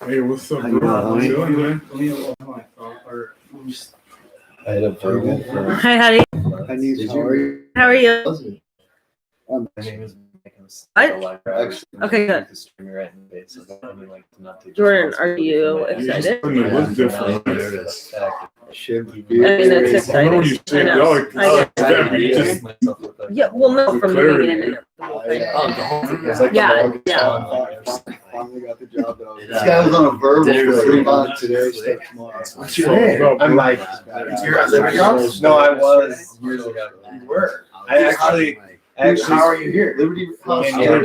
Hey, what's up, bro? I had a verbal for. Hi, honey. How are you? My name is What? Okay, good. Jordan, are you excited? It was different. I mean, it's exciting. I know. Yeah, well, no, from the beginning. Yeah. Finally got the job done. This guy was on a verbal for 3 months today. Tomorrow. What's your name? I'm Mike. You're at Liberty House? No, I was years ago. You were? Actually, how are you here? Liberty House. I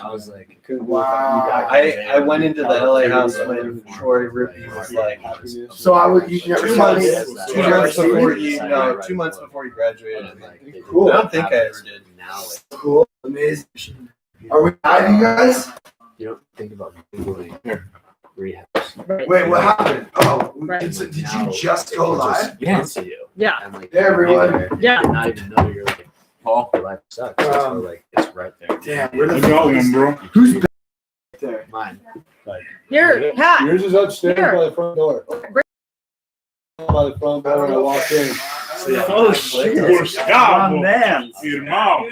was like, wow. I went into the LA house when Troy Rippey was like. So I would. You never 2 months. 2 months before you. No, 2 months before you graduated. Cool. I don't think I ever did. Cool. Amazing. Are we live, you guys? You don't think about doing rehab. Wait, what happened? Oh, Right. did you just go live? Yes, to you. Yeah. And like, Hey, everyone. Yeah. And not even know you're like, Paul, your life sucks. So like, it's right there. Damn, where I the got one, bro. Who's back there? Mine. Here, Pat. Yours is upstairs Here. by the front door. By the front door when I walked in. So, yeah, Oh, shit. Gustavo, man. irmão.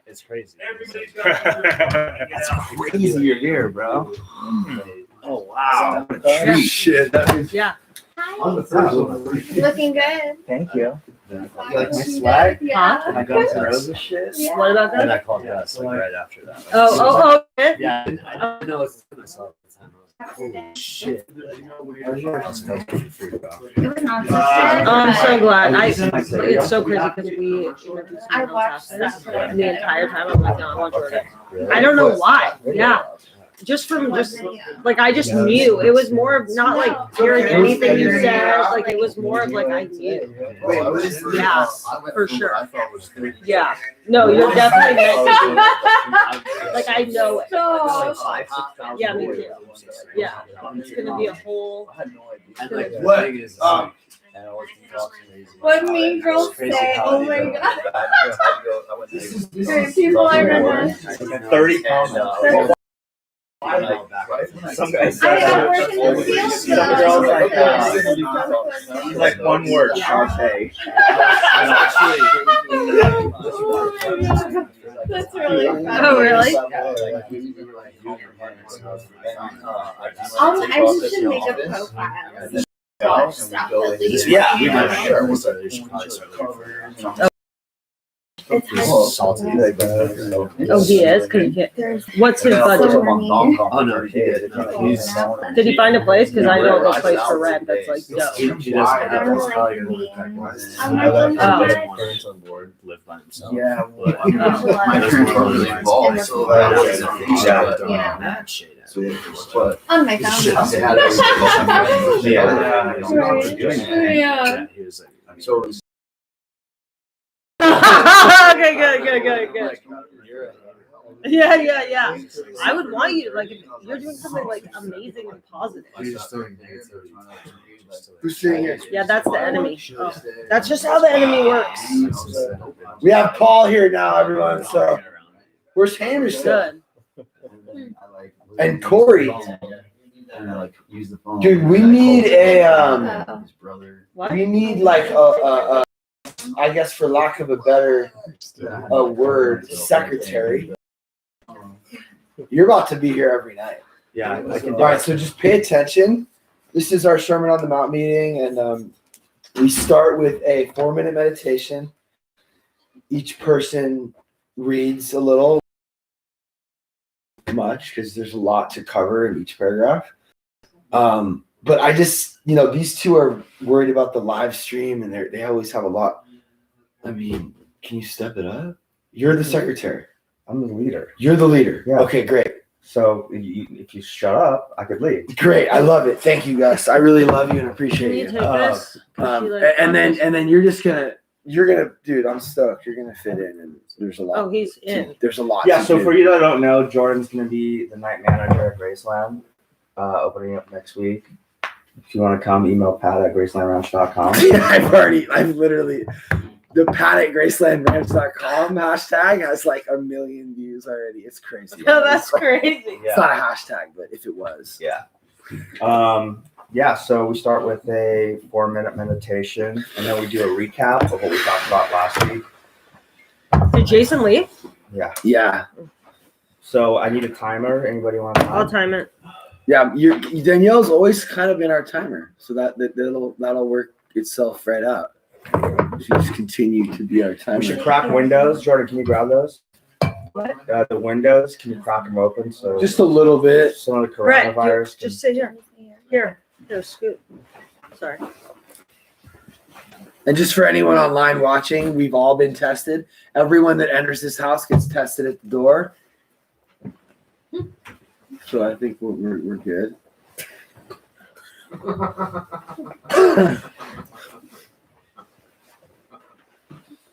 It's crazy. That's crazy you're here, bro. Oh, wow. Shit. That means Yeah. I'm the first one. Looking good. Thank you. You like my swag? Yeah. I got some Rosa shit. Yeah. What about And I that? called Gus like right after that. Oh. Yeah, I didn't know it's myself at the time. I was like, holy shit. It was not so I'm so glad. It's It's so crazy because we introduced I watched that this. the entire time. I'm like, no, I want Jordan. I don't know why. Yeah. Just like I just knew. It was more of not like hearing anything you said. Like it was more of like I knew. Wait, what is this? Yeah, for sure. Yeah. No, you're definitely meant to do it. Like I know it. So, Yeah, me too. Yeah. It's gonna be a whole. And like, the What? thing is, Um, and I always think talks crazy. what mean girls It's crazy say, how oh they my go god. back. Great people are gonna. 30 pounds. Some guys I say work in the field. Some girls like one word, Sharpay. That's really funny. Oh, really? I should make a profile. Yeah, we might sure. It's hard. Salty. Oh, he is. Cause you can't. What's his budget? Oh no, he did. No, he's. Did he find a place? Because I know of a place for rent that's like dope. He doesn't have his probably gonna live back once. I'm like, oh my God. Parents on board live by himself. Yeah. But My parents are really involved, so that shit. On my phone. Yeah. He was like, so. Okay, good. Yeah. I would want you to like if you're doing something like amazing and positive. Who's sitting here? Yeah, that's the enemy. Oh, that's just how the enemy works. We have Paul here now, everyone. So where's Hamish still? Good. And Corey. Dude, we need What? we need like a I guess for lack of a better word, secretary. You're about to be here every night. Yeah, I can. All right, so just pay attention. This is our Sermon on the Mount meeting, and we start with a 4-minute meditation. Each person reads a little much because there's a lot to cover in each paragraph. But I just, these two are worried about the live stream, and they always have a lot. I mean, can you step it up? You're the secretary. I'm the leader. You're the leader. Yeah. Okay, great. So if you shut up, I could leave. Great. I love it. Thank you, Gus. I really love you and appreciate Can you you. take this? And then you're gonna, dude, I'm stoked. You're gonna fit in, and there's a lot. Oh, he's in. There's a lot. Yeah, to so do. for you that don't know, Jordan's going to be the night manager at Graceland, opening up next week. If you want to come, email pat@gracelandranch.com. I've literally, the pat@gracelandranch.com hashtag has like 1 million views already. It's crazy. Oh, that's crazy. It's not a hashtag, but if it was. Yeah. Yeah, so we start with a 4-minute meditation, and then we do a recap of what we talked about last week. Did Jason leave? Yeah. Yeah. So I need a timer. Anybody want to? I'll time it. Yeah. Danielle's always kind of been our timer, so that'll work itself right out. She just continue to be our timer. We should crack windows. Jordan, can you grab those? What? The windows, can you crack them open? So Just a little bit. some of the Brett, coronavirus. just sit here. Here, scoot. Sorry. And just for anyone online watching, we've all been tested. Everyone that enters this house gets tested at the door. So I think we're good.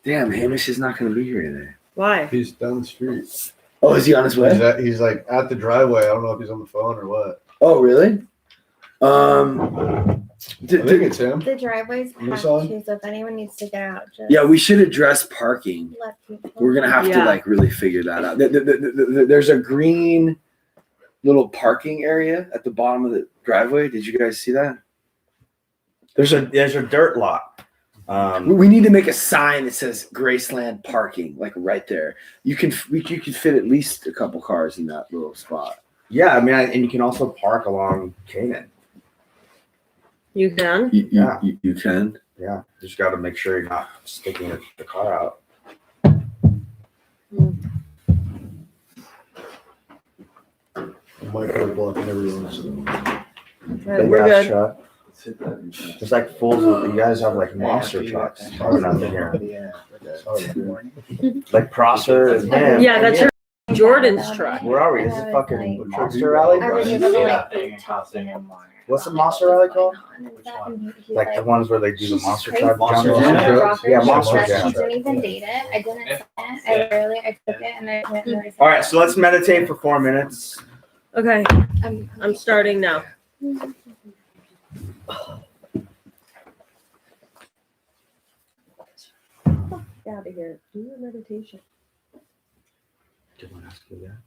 Damn, Hamish is not going to be here today. Why? He's down the street. Oh, is he on his way? He's like at the driveway. I don't know if he's on the phone or what. Oh, really? I think it's him. The driveways You have saw to, so if anyone needs to get out, just Yeah, we should address parking. let people. We're gonna have to Yeah. like really figure that out. There's a green little parking area at the bottom of the driveway. Did you guys see that? There's a dirt lot. We need to make a sign that says Graceland parking, like right there. You can fit at least a couple cars in that little spot. Yeah, I mean, and you can also park along Canaan. You can? You can. Yeah, just got to make sure you're not sticking the car out. Micro blocking everyone. So. Big We're ass good. truck. There's like fools. You guys have like monster trucks. Probably not in here. Like Prosser and him. Yeah, that's your Jordan's truck. Where are we? Is this fucking monster rally? I was able to like talk to him more. What's the monster rally called? He's Like the ones where they do the she's monster crazy. truck Monster jump? truck? Yeah, monster She truck. didn't even date it. I didn't say it. I took it and I went and All right, so let's meditate for 4 minutes. Okay, I'm starting now. Get out of here. Do your meditation. Did one ask you that?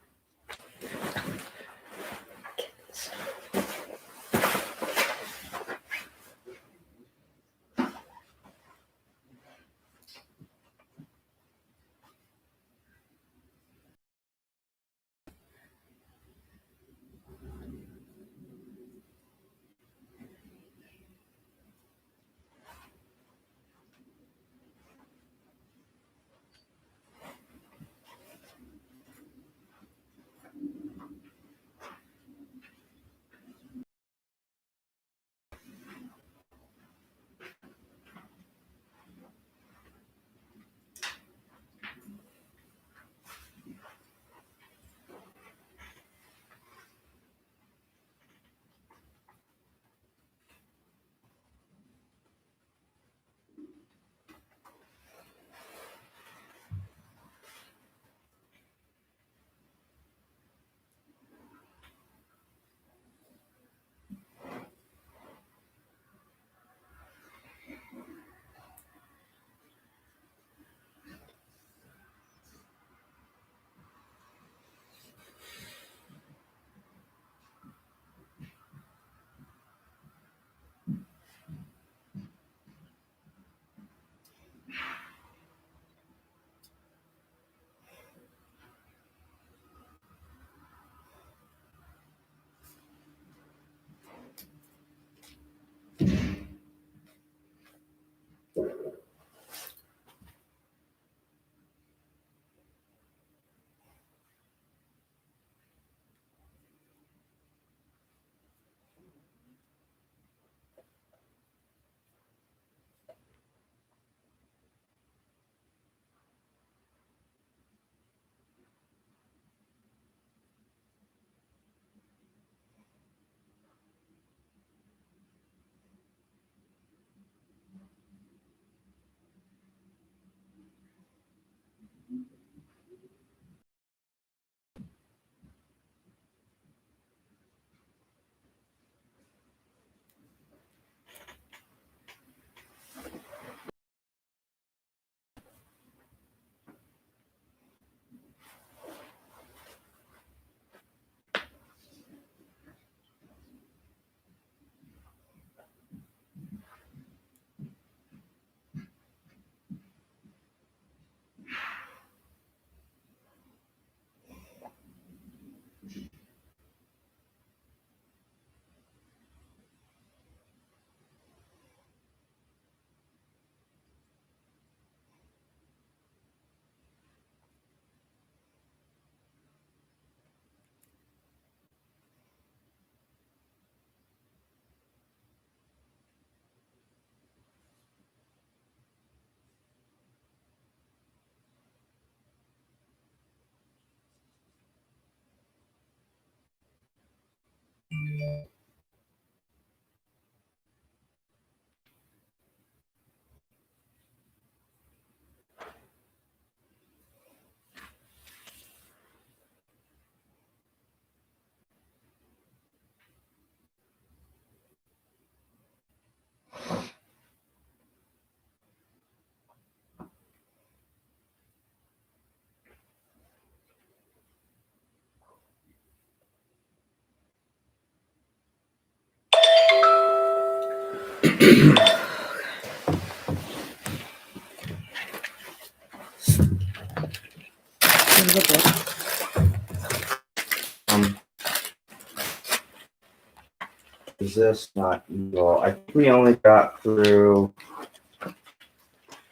Is this not evil? I think we only got through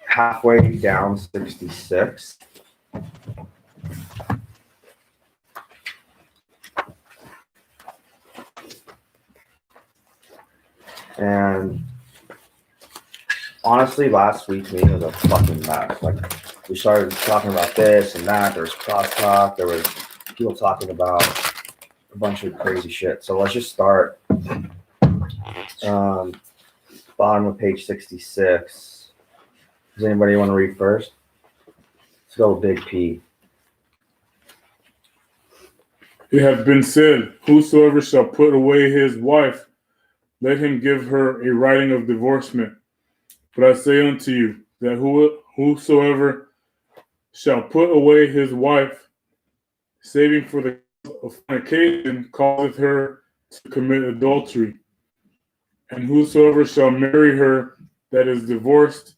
halfway down 66. And honestly, last week's meeting was a fucking mess. Like, we started talking about this and that. There was crosstalk. There was people talking about a bunch of crazy shit. So let's just start. Bottom of page 66. Does anybody want to read first? Let's go with Big P. It hath been said, whosoever shall put away his wife, let him give her a writing of divorcement. But I say unto you, that whosoever shall put away his wife, saving for the of fornication, causeth her to commit adultery. And whosoever shall marry her that is divorced,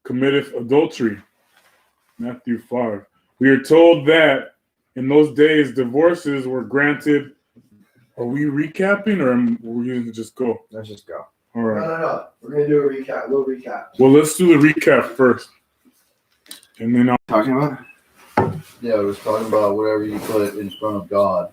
committeth adultery. Matthew 5. We are told that in those days, divorces were granted. Are we recapping or are we going to just go? Let's just go. All right. No. We're gonna do a recap. Little recap. Well, let's do the recap first. And then I'll. Talking about? Yeah, it was talking about whatever you put in front of God.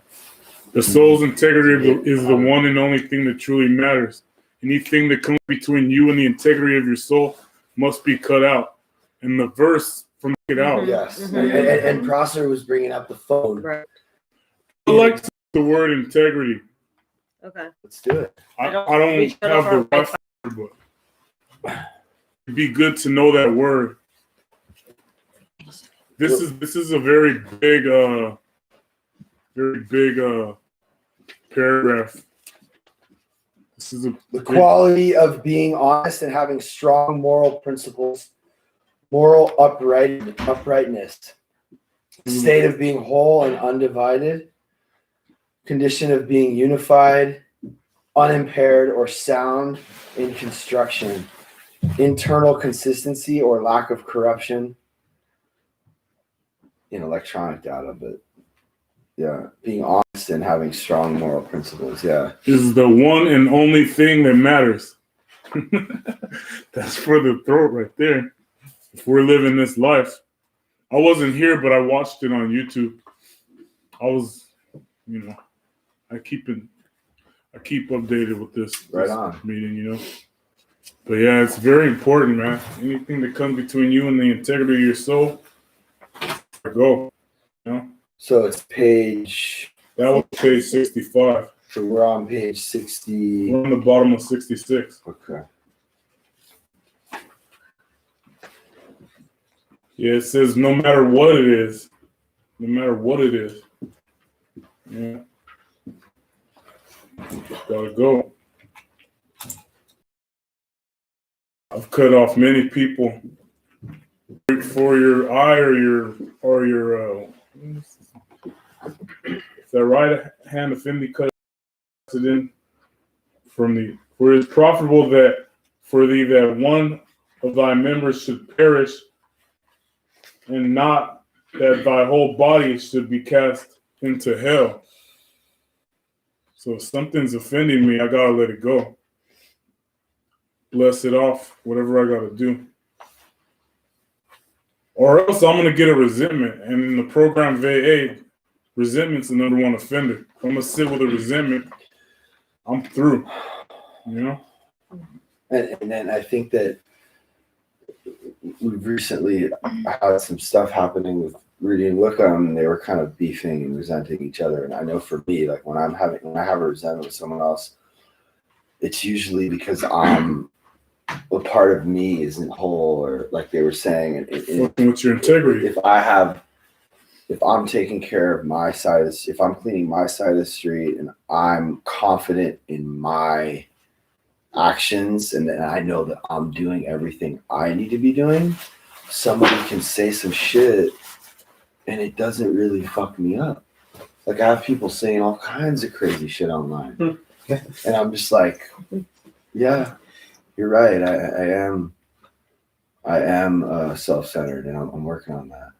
The soul's integrity is the one and only thing that truly matters. Anything that comes between you and the integrity of your soul must be cut out. And the verse from it out. Yes. And Prosser was bringing up the phone. Right. I like the word integrity. Okay. Let's do it. I don't don't reach out have for the right word, but it'd be good to know that word. This is a very big paragraph. This is The quality of being honest and having strong moral principles, moral uprightness, state of being whole and undivided, condition of being unified, unimpaired or sound in construction, internal consistency or lack of corruption in electronic data, but yeah, being honest and having strong moral principles. Yeah. is the one and only thing that matters. That's for the throat right there. If we're living this life. I wasn't here, but I watched it on YouTube. I was, I keep updated with this meeting, But yeah, it's very important, man. Anything that comes between you and the integrity of your soul, go. So it's page. That was page 65. So we're on page 60. We're on the bottom of 66. Okay. Yeah, it says no matter what it is. No matter what it is. Yeah. Gotta go. I've cut off many people for your eye or your if that right hand offend cut it in from the for it is profitable that for thee that one of thy members should perish and not that thy whole body should be cast into hell. So if something's offending me, I gotta let it go. Bless it off, whatever I gotta do. Or else I'm gonna get a resentment. And in the program of AA, resentment's the number one offender. If I'm gonna sit with a resentment, I'm through. And then I think that we've recently had some stuff happening with reading Wickham, they were kind of beefing and resenting each other. And I know for me, like when I have a resentment with someone else, it's usually because a part of me isn't whole, or like they were saying, Fucking with your integrity. If I'm taking care of my side, if I'm cleaning my side of the street and I'm confident in my actions and then I know that I'm doing everything I need to be doing, somebody can say some shit and it doesn't really fuck me up. Like I have people saying all kinds of crazy shit online. And I'm just like, yeah, you're right. I am self-centered and I'm working on that.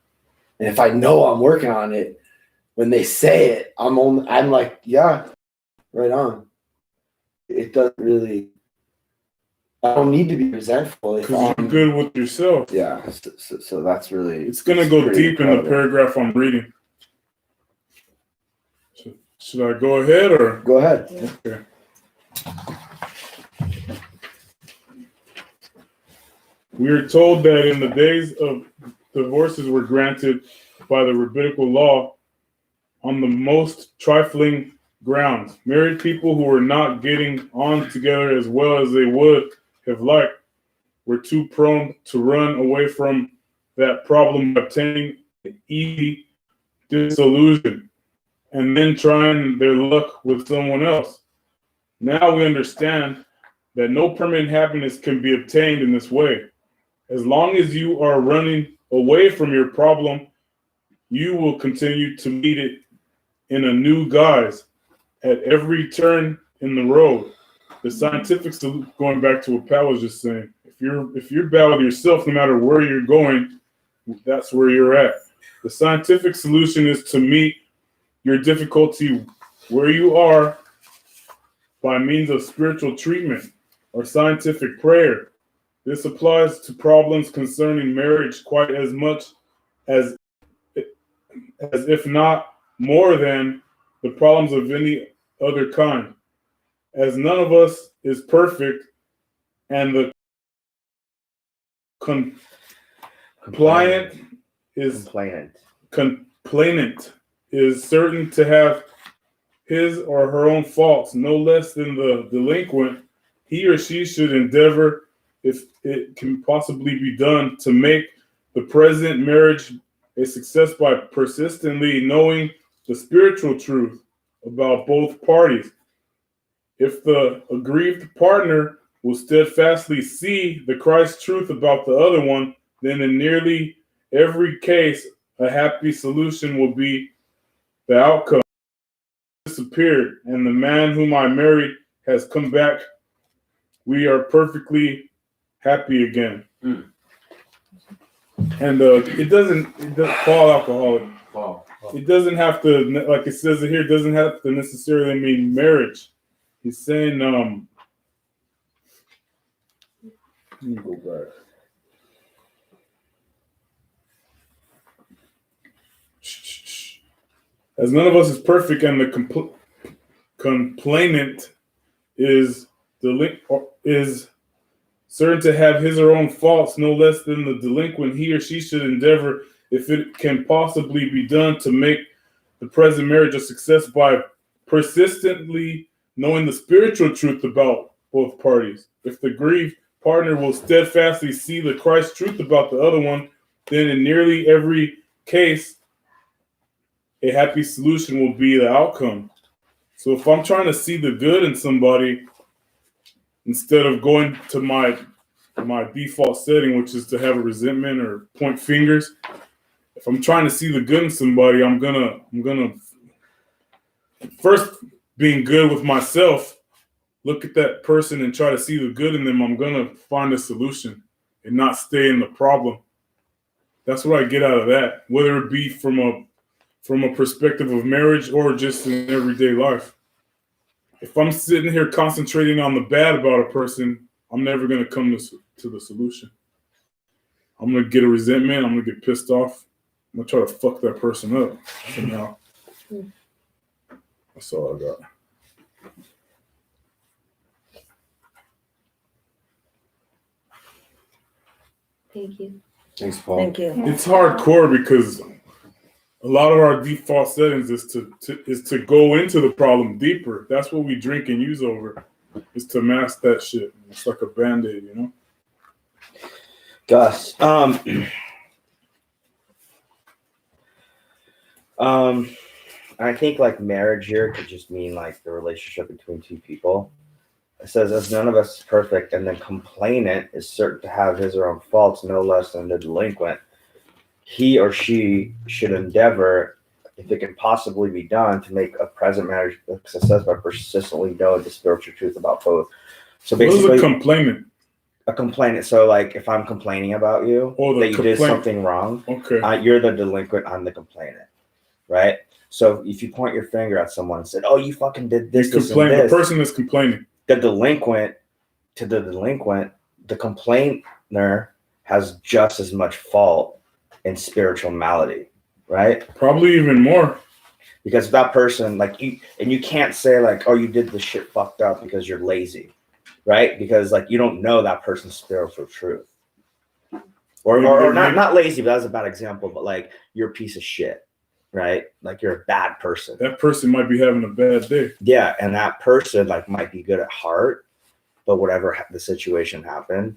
And if I know I'm working on it, when they say it, I'm like, yeah, right on. It doesn't really. I don't need to be resentful if Because you're good with yourself. Yeah. So that's really. It's gonna go deep in the paragraph I'm reading. Should I go ahead or? Go ahead. Okay. We are told that in the days of divorces were granted by the rabbinical law on the most trifling grounds. Married people who were not getting on together as well as they would have liked were too prone to run away from that problem by obtaining an easy disillusion and then trying their luck with someone else. Now we understand that no permanent happiness can be obtained in this way. As long as you are running away from your problem, you will continue to meet it in a new guise at every turn in the road. The scientific solution, going back to what Pat was just saying, if you're bad with yourself, no matter where you're going, that's where you're at. The scientific solution is to meet your difficulty where you are by means of spiritual treatment or scientific prayer. This applies to problems concerning marriage quite as much as if not more than the problems of any other kind. As none of us is perfect and the complainant is certain to have his or her own faults no less than the delinquent, he or she should endeavor, if it can possibly be done, to make the present marriage a success by persistently knowing the spiritual truth about both parties. If the aggrieved partner will steadfastly see the Christ truth about the other one, then in nearly every case, a happy solution will be the outcome. Disappeared, and the man whom I married has come back. We are perfectly happy again. And it doesn't Paul alcoholic. It doesn't have to, like it says it here, it doesn't have to necessarily mean marriage. He's saying, let me go back. As none of us is perfect, and the complainant is certain to have his or own faults no less than the delinquent, he or she should endeavor, if it can possibly be done, to make the present marriage a success by persistently knowing the spiritual truth about both parties. If the grieved partner will steadfastly see the Christ truth about the other one, then in nearly every case, a happy solution will be the outcome. So if I'm trying to see the good in somebody, instead of going to my default setting, which is to have a resentment or point fingers, if I'm trying to see the good in somebody, I'm gonna first, being good with myself, look at that person and try to see the good in them. I'm gonna find a solution and not stay in the problem. That's what I get out of that, whether it be from a perspective of marriage or just in everyday life. If I'm sitting here concentrating on the bad about a person, I'm never going to come to the solution. I'm going to get a resentment. I'm going to get pissed off. I'm going to try to fuck that person up somehow. That's all I got. Thank you. Thanks, Paul. Thank you. It's hardcore because a lot of our default settings is to go into the problem deeper. That's what we drink and use over, is to mask that shit. It's like a Band-Aid, you know? Gus, I think like marriage here could just mean like the relationship between two people. It says, as none of us is perfect, and the complainant is certain to have his or her own faults no less than the delinquent, he or she should endeavor, if it can possibly be done, to make a present marriage a success by persistently knowing the spiritual truth about both. So basically, what is a complainant? A complainant. So like, if I'm complaining about you that you did something wrong, okay, you're the delinquent, I'm the complainant, right? So if you point your finger at someone and said, "Oh, you fucking did this, this, and this," the person is complaining. The delinquent to the delinquent, the complainer has just as much fault in spiritual malady, right? Probably even more. Because that person, like you can't say like, "Oh, you did this shit fucked up because you're lazy," right? Because like you don't know that person's spiritual truth, or not lazy, but that's a bad example. But like you're a piece of shit, right? Like you're a bad person. That person might be having a bad day. Yeah, and that person like might be good at heart, but whatever the situation happened,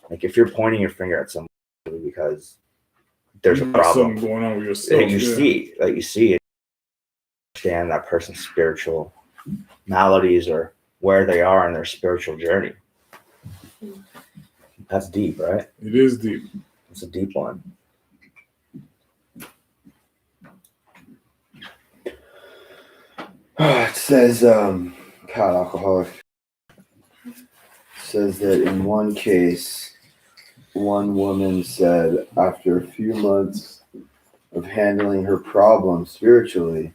like if you're pointing your finger at somebody because there's a problem something going on with yourself, you see it, understand that person's spiritual maladies or where they are in their spiritual journey. That's deep, right? It is deep. It's a deep one. It says, God, alcoholic. It says that in one case, one woman said after a few months of handling her problem spiritually,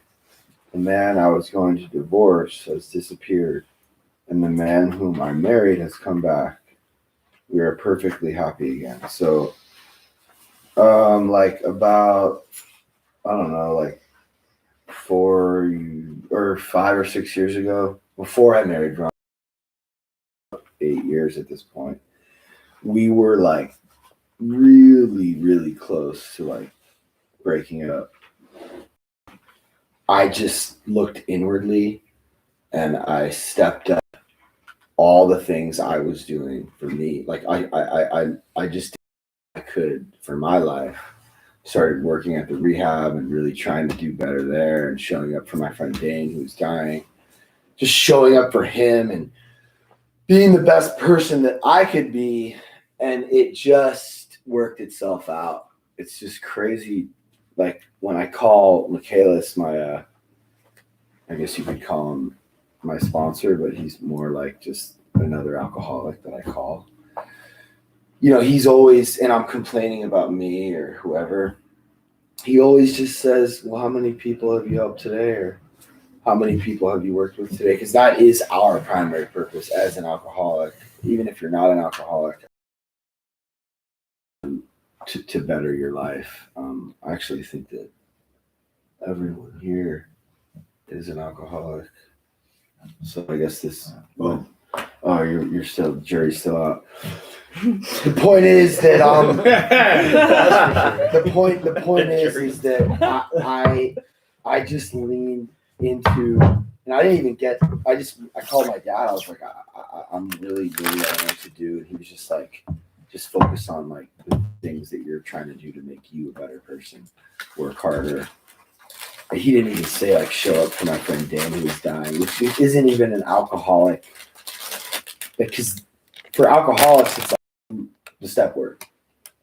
the man I was going to divorce has disappeared, and the man whom I married has come back. We are perfectly happy again. So, like about, I don't know, like 4 or 5 or 6 years ago, before I married Ron, 8 years at this point, we were like really, really close to like breaking up. I just looked inwardly and I stepped up all the things I was doing for me. Like I just did what I could for my life. Started working at the rehab and really trying to do better there and showing up for my friend Dane who was dying. Just showing up for him and being the best person that I could be. And it just worked itself out. It's just crazy. Like when I call Michaelis, my, I guess you could call him my sponsor, but he's more like just another alcoholic that I call. You know, he's always, and I'm complaining about me or whoever, he always just says, well, how many people have you helped today? Or how many people have you worked with today? Because that is our primary purpose as an alcoholic, even if you're not an alcoholic, to better your life. I actually think that everyone here is an alcoholic. So I guess this, well, oh, you're still, jury's still out. The point is that the point is that I just leaned into, and I didn't even get, I called my dad. I was like, I'm really I don't know what to do, and he was just like, just focus on like the things that you're trying to do to make you a better person. Work harder. And he didn't even say like show up for my friend Dan who was dying, which isn't even an alcoholic. Because for alcoholics, it's like the step work.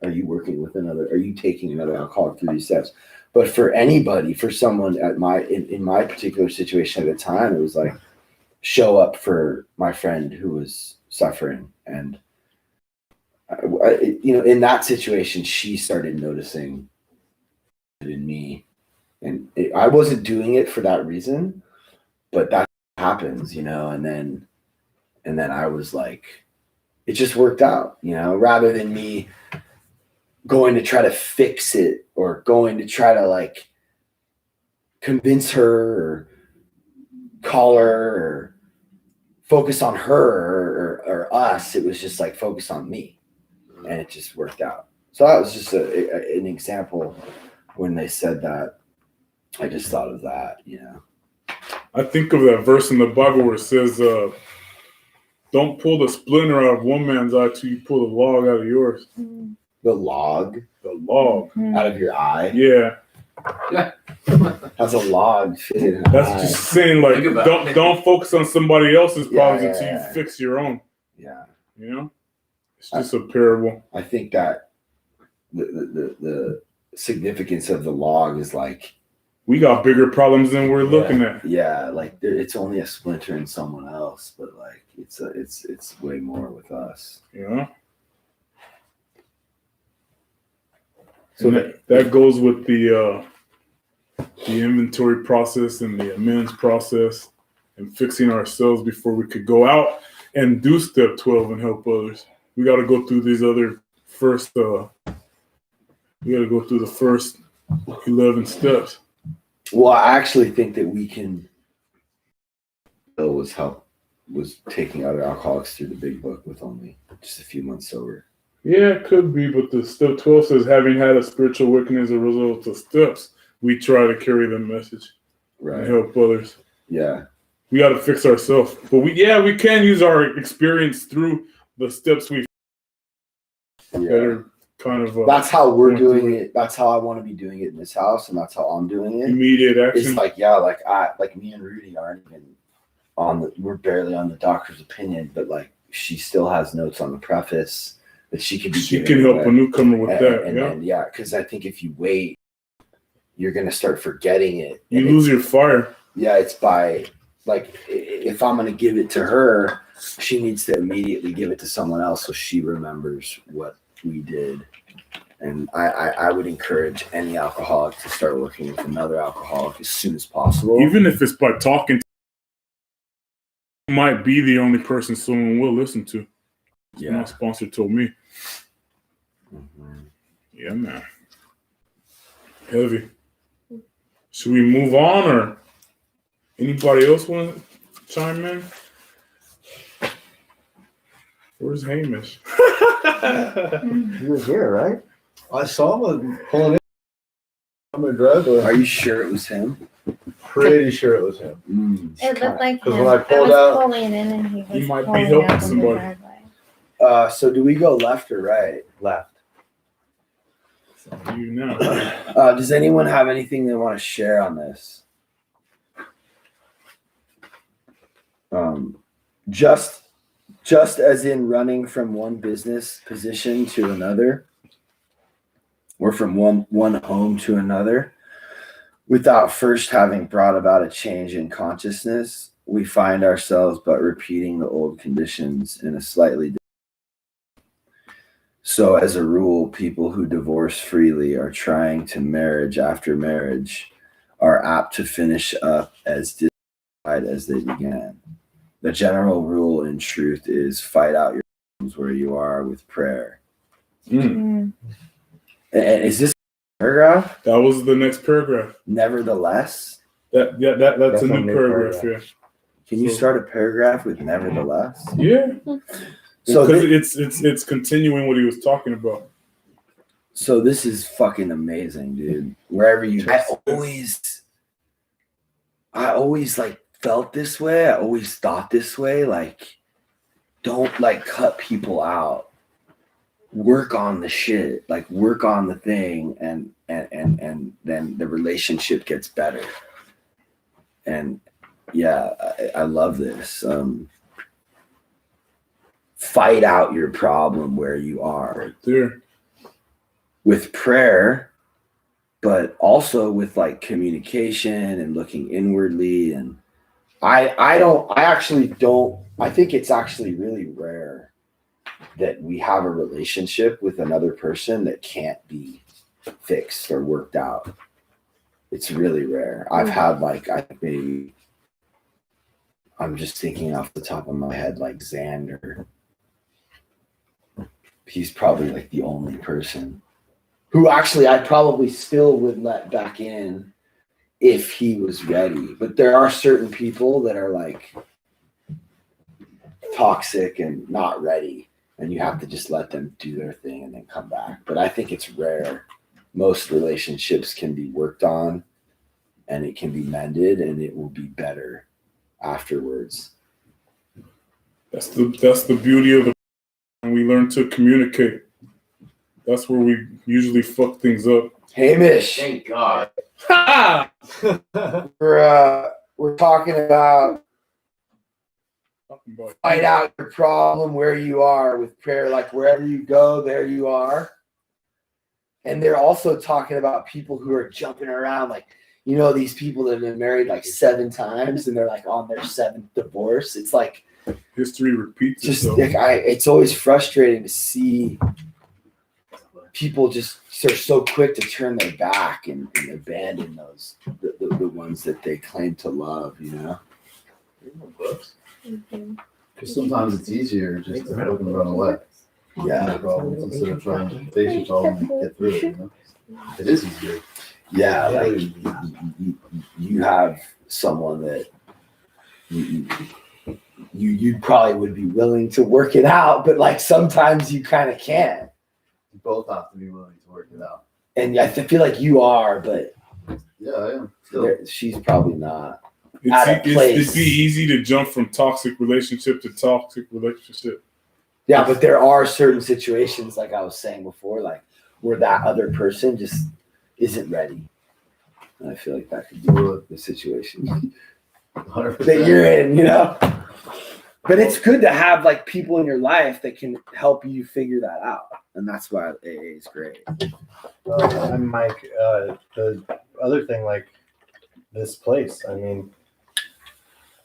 Are you working with another? Are you taking another alcoholic through these steps? But for anybody, for someone at in my particular situation at the time, it was like show up for my friend who was suffering. And in that situation, she started noticing it in me, and I wasn't doing it for that reason, but that happens, and then I was like, it just worked out, rather than me going to try to fix it or going to try to like convince her or call her or focus on her or us. It was just like focus on me, and it just worked out. So that was just an example when they said that I just thought of that. I think of that verse in the Bible where it says, don't pull the splinter out of one man's eye till you pull the log out of yours. The log The log. out of your eye. Yeah. How's a log fit in an That's eye? just saying, like, Think about it. don't focus on somebody else's problems Yeah, until yeah. you fix your own. Yeah. You know? It's just a parable. I think that the significance of the log is like, We got bigger problems than we're looking at. yeah, like it's only a splinter in someone else, but like it's way more with us. You know? So that goes with the inventory process and the amends process and fixing ourselves before we could go out and do step 12 and help others. We got to go through these other first, we got to go through the first 11 steps. Well, I actually think that we can. Bill was taking other alcoholics through the big book with only just a few months sober. Yeah, it could be, but the step 12 says, having had a spiritual awakening as a result of steps, we try to carry the message and help others. Yeah. We got to fix ourselves. But we can use our experience through the steps we've that are kind of. That's how we're doing it. That's how I want to be doing it in this house, and that's how I'm doing it. Immediate action. It's like, like me and Rudy aren't even we're barely on the doctor's opinion, but like she still has notes on the preface that she can be. She can help a newcomer with that. And because I think if you wait, you're gonna start forgetting it. You lose your fire. Yeah, it's by like if I'm gonna give it to her, she needs to immediately give it to someone else so she remembers what we did. And I would encourage any alcoholic to start working with another alcoholic as soon as possible. Even if it's by talking, might be the only person someone will listen to. Yeah. My sponsor told me. Mm-hmm. Yeah, man. Heavy. Should we move on, or anybody else want to chime in? Where's Hamish? He was here, right? I saw him pulling in on the driveway. Are you sure it was him? Pretty sure it was him. It looked like him. Because when I pulled was out- pulling in and he was He might be pulling helping out from the somebody. driveway. So do we go left or right? Left. You know. Does anyone have anything they want to share on this? Just as in running from one business position to another, or from one home to another, without first having brought about a change in consciousness, we find ourselves but repeating the old conditions in a slightly different. So as a rule, people who divorce freely or trying to marriage after marriage are apt to finish up as dissatisfied as they began. The general rule in truth is fight out your problems where you are with prayer. And is this a paragraph? That was the next paragraph. Nevertheless? That's a new paragraph, yeah. Can you start a paragraph with nevertheless? Yeah. So because it's continuing what he was talking about. So this is fucking amazing, dude. Wherever you, I always like felt this way. I always thought this way. Like, don't like cut people out. Work on the shit. Like, work on the thing, and then the relationship gets better. And yeah, I love this. Fight out your problem where you are. Right there. With prayer, but also with like communication and looking inwardly. And I think it's actually really rare that we have a relationship with another person that can't be fixed or worked out. It's really rare. I've had like, I think maybe, I'm just thinking off the top of my head, like Xander. He's probably like the only person who actually I probably still would let back in if he was ready. But there are certain people that are like toxic and not ready, and you have to just let them do their thing and then come back. But I think it's rare. Most relationships can be worked on and it can be mended and it will be better afterwards. That's the beauty of and we learn to communicate. That's where we usually fuck things up. Hamish, Thank God. we're talking about find out your problem where you are with prayer, like wherever you go, there you are. And they're also talking about people who are jumping around, like, you know, these people that have been married like 7 times and they're like on their 7th divorce. It's like history repeats just itself. like it's always frustrating to see people just are so quick to turn their back and abandon those the ones that they claim to love, you know. Because sometimes it's easier just to fucking run away. Yeah. Problems instead of trying to face your problem and get through it. You know? It is easier. Yeah, like you have someone that you probably would be willing to work it out, but like sometimes you kind of can't. You both have to be willing to work it out. And I feel like you are, but yeah, I am. Still. She's probably not. It'd be easy to jump from toxic relationship to toxic relationship. Yeah, but there are certain situations, like I was saying before, like where that other person just isn't ready. And I feel like that could be the situation 100%. that you're in, you know. But it's good to have like people in your life that can help you figure that out, and that's why AA is great. I'm Mike. The other thing, like this place, I mean,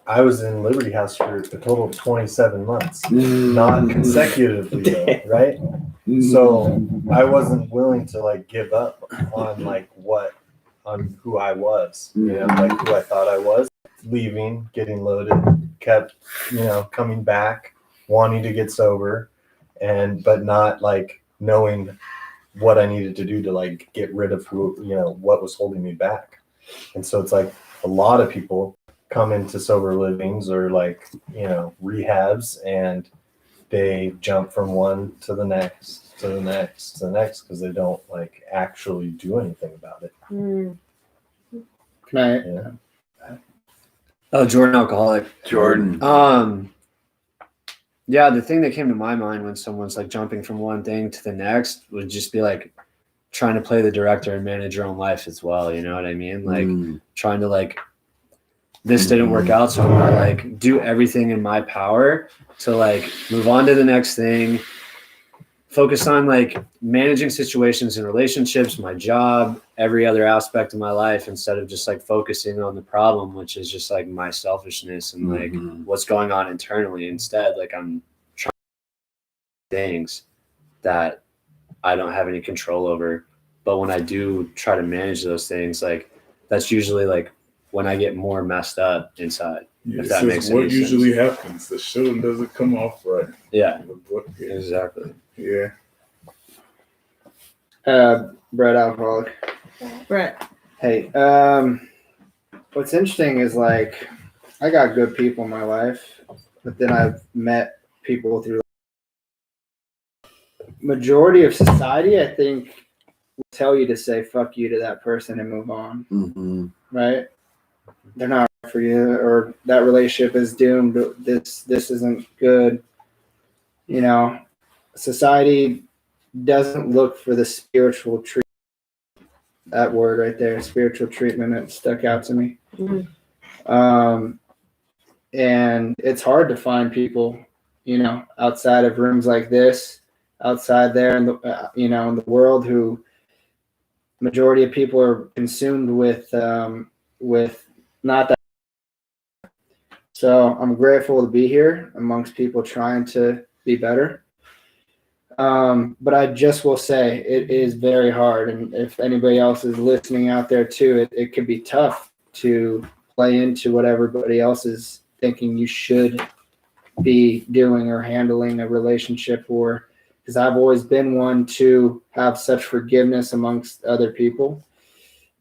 I was in Liberty House for a total of 27 months, not consecutively, though, right? So I wasn't willing to like give up on like on who I was, you know, like who I thought I was. Leaving, getting loaded, kept, you know, coming back, wanting to get sober, but not like knowing what I needed to do to like get rid of who, you know, what was holding me back. And so it's like a lot of people come into sober livings or like, you know, rehabs, and they jump from one to the next to the next to the next because they don't like actually do anything about it. Mm. Can I? Yeah. Oh, Jordan Alcoholic. Jordan. Yeah, the thing that came to my mind when someone's like jumping from one thing to the next would just be like trying to play the director and manage your own life as well. You know what I mean? Like trying to like, this didn't work out, so I'm gonna like do everything in my power to like move on to the next thing. Focus on like managing situations in relationships, my job, every other aspect of my life, instead of just like focusing on the problem, which is just like my selfishness and like what's going on internally. Instead, like I'm trying things that I don't have any control over. But when I do try to manage those things, like that's usually like when I get more messed up inside. Yeah, if that makes any what sense. usually happens. The show doesn't come off right. Yeah, exactly. Yeah. Brett Alcoholic. Brett. Hey, what's interesting is like I got good people in my life, but then I've met people through majority of society, I think, will tell you to say fuck you to that person and move on. Right? They're not right for you, or that relationship is doomed. This isn't good. You know, society doesn't look for the spiritual treatment. That word right there, spiritual treatment, it stuck out to me. And it's hard to find people, you know, outside of rooms like this, outside there in the, you know, in the world, who majority of people are consumed with not that. So I'm grateful to be here amongst people trying to be better. But I just will say it is very hard. And if anybody else is listening out there too, it can be tough to play into what everybody else is thinking you should be doing or handling a relationship, or because I've always been one to have such forgiveness amongst other people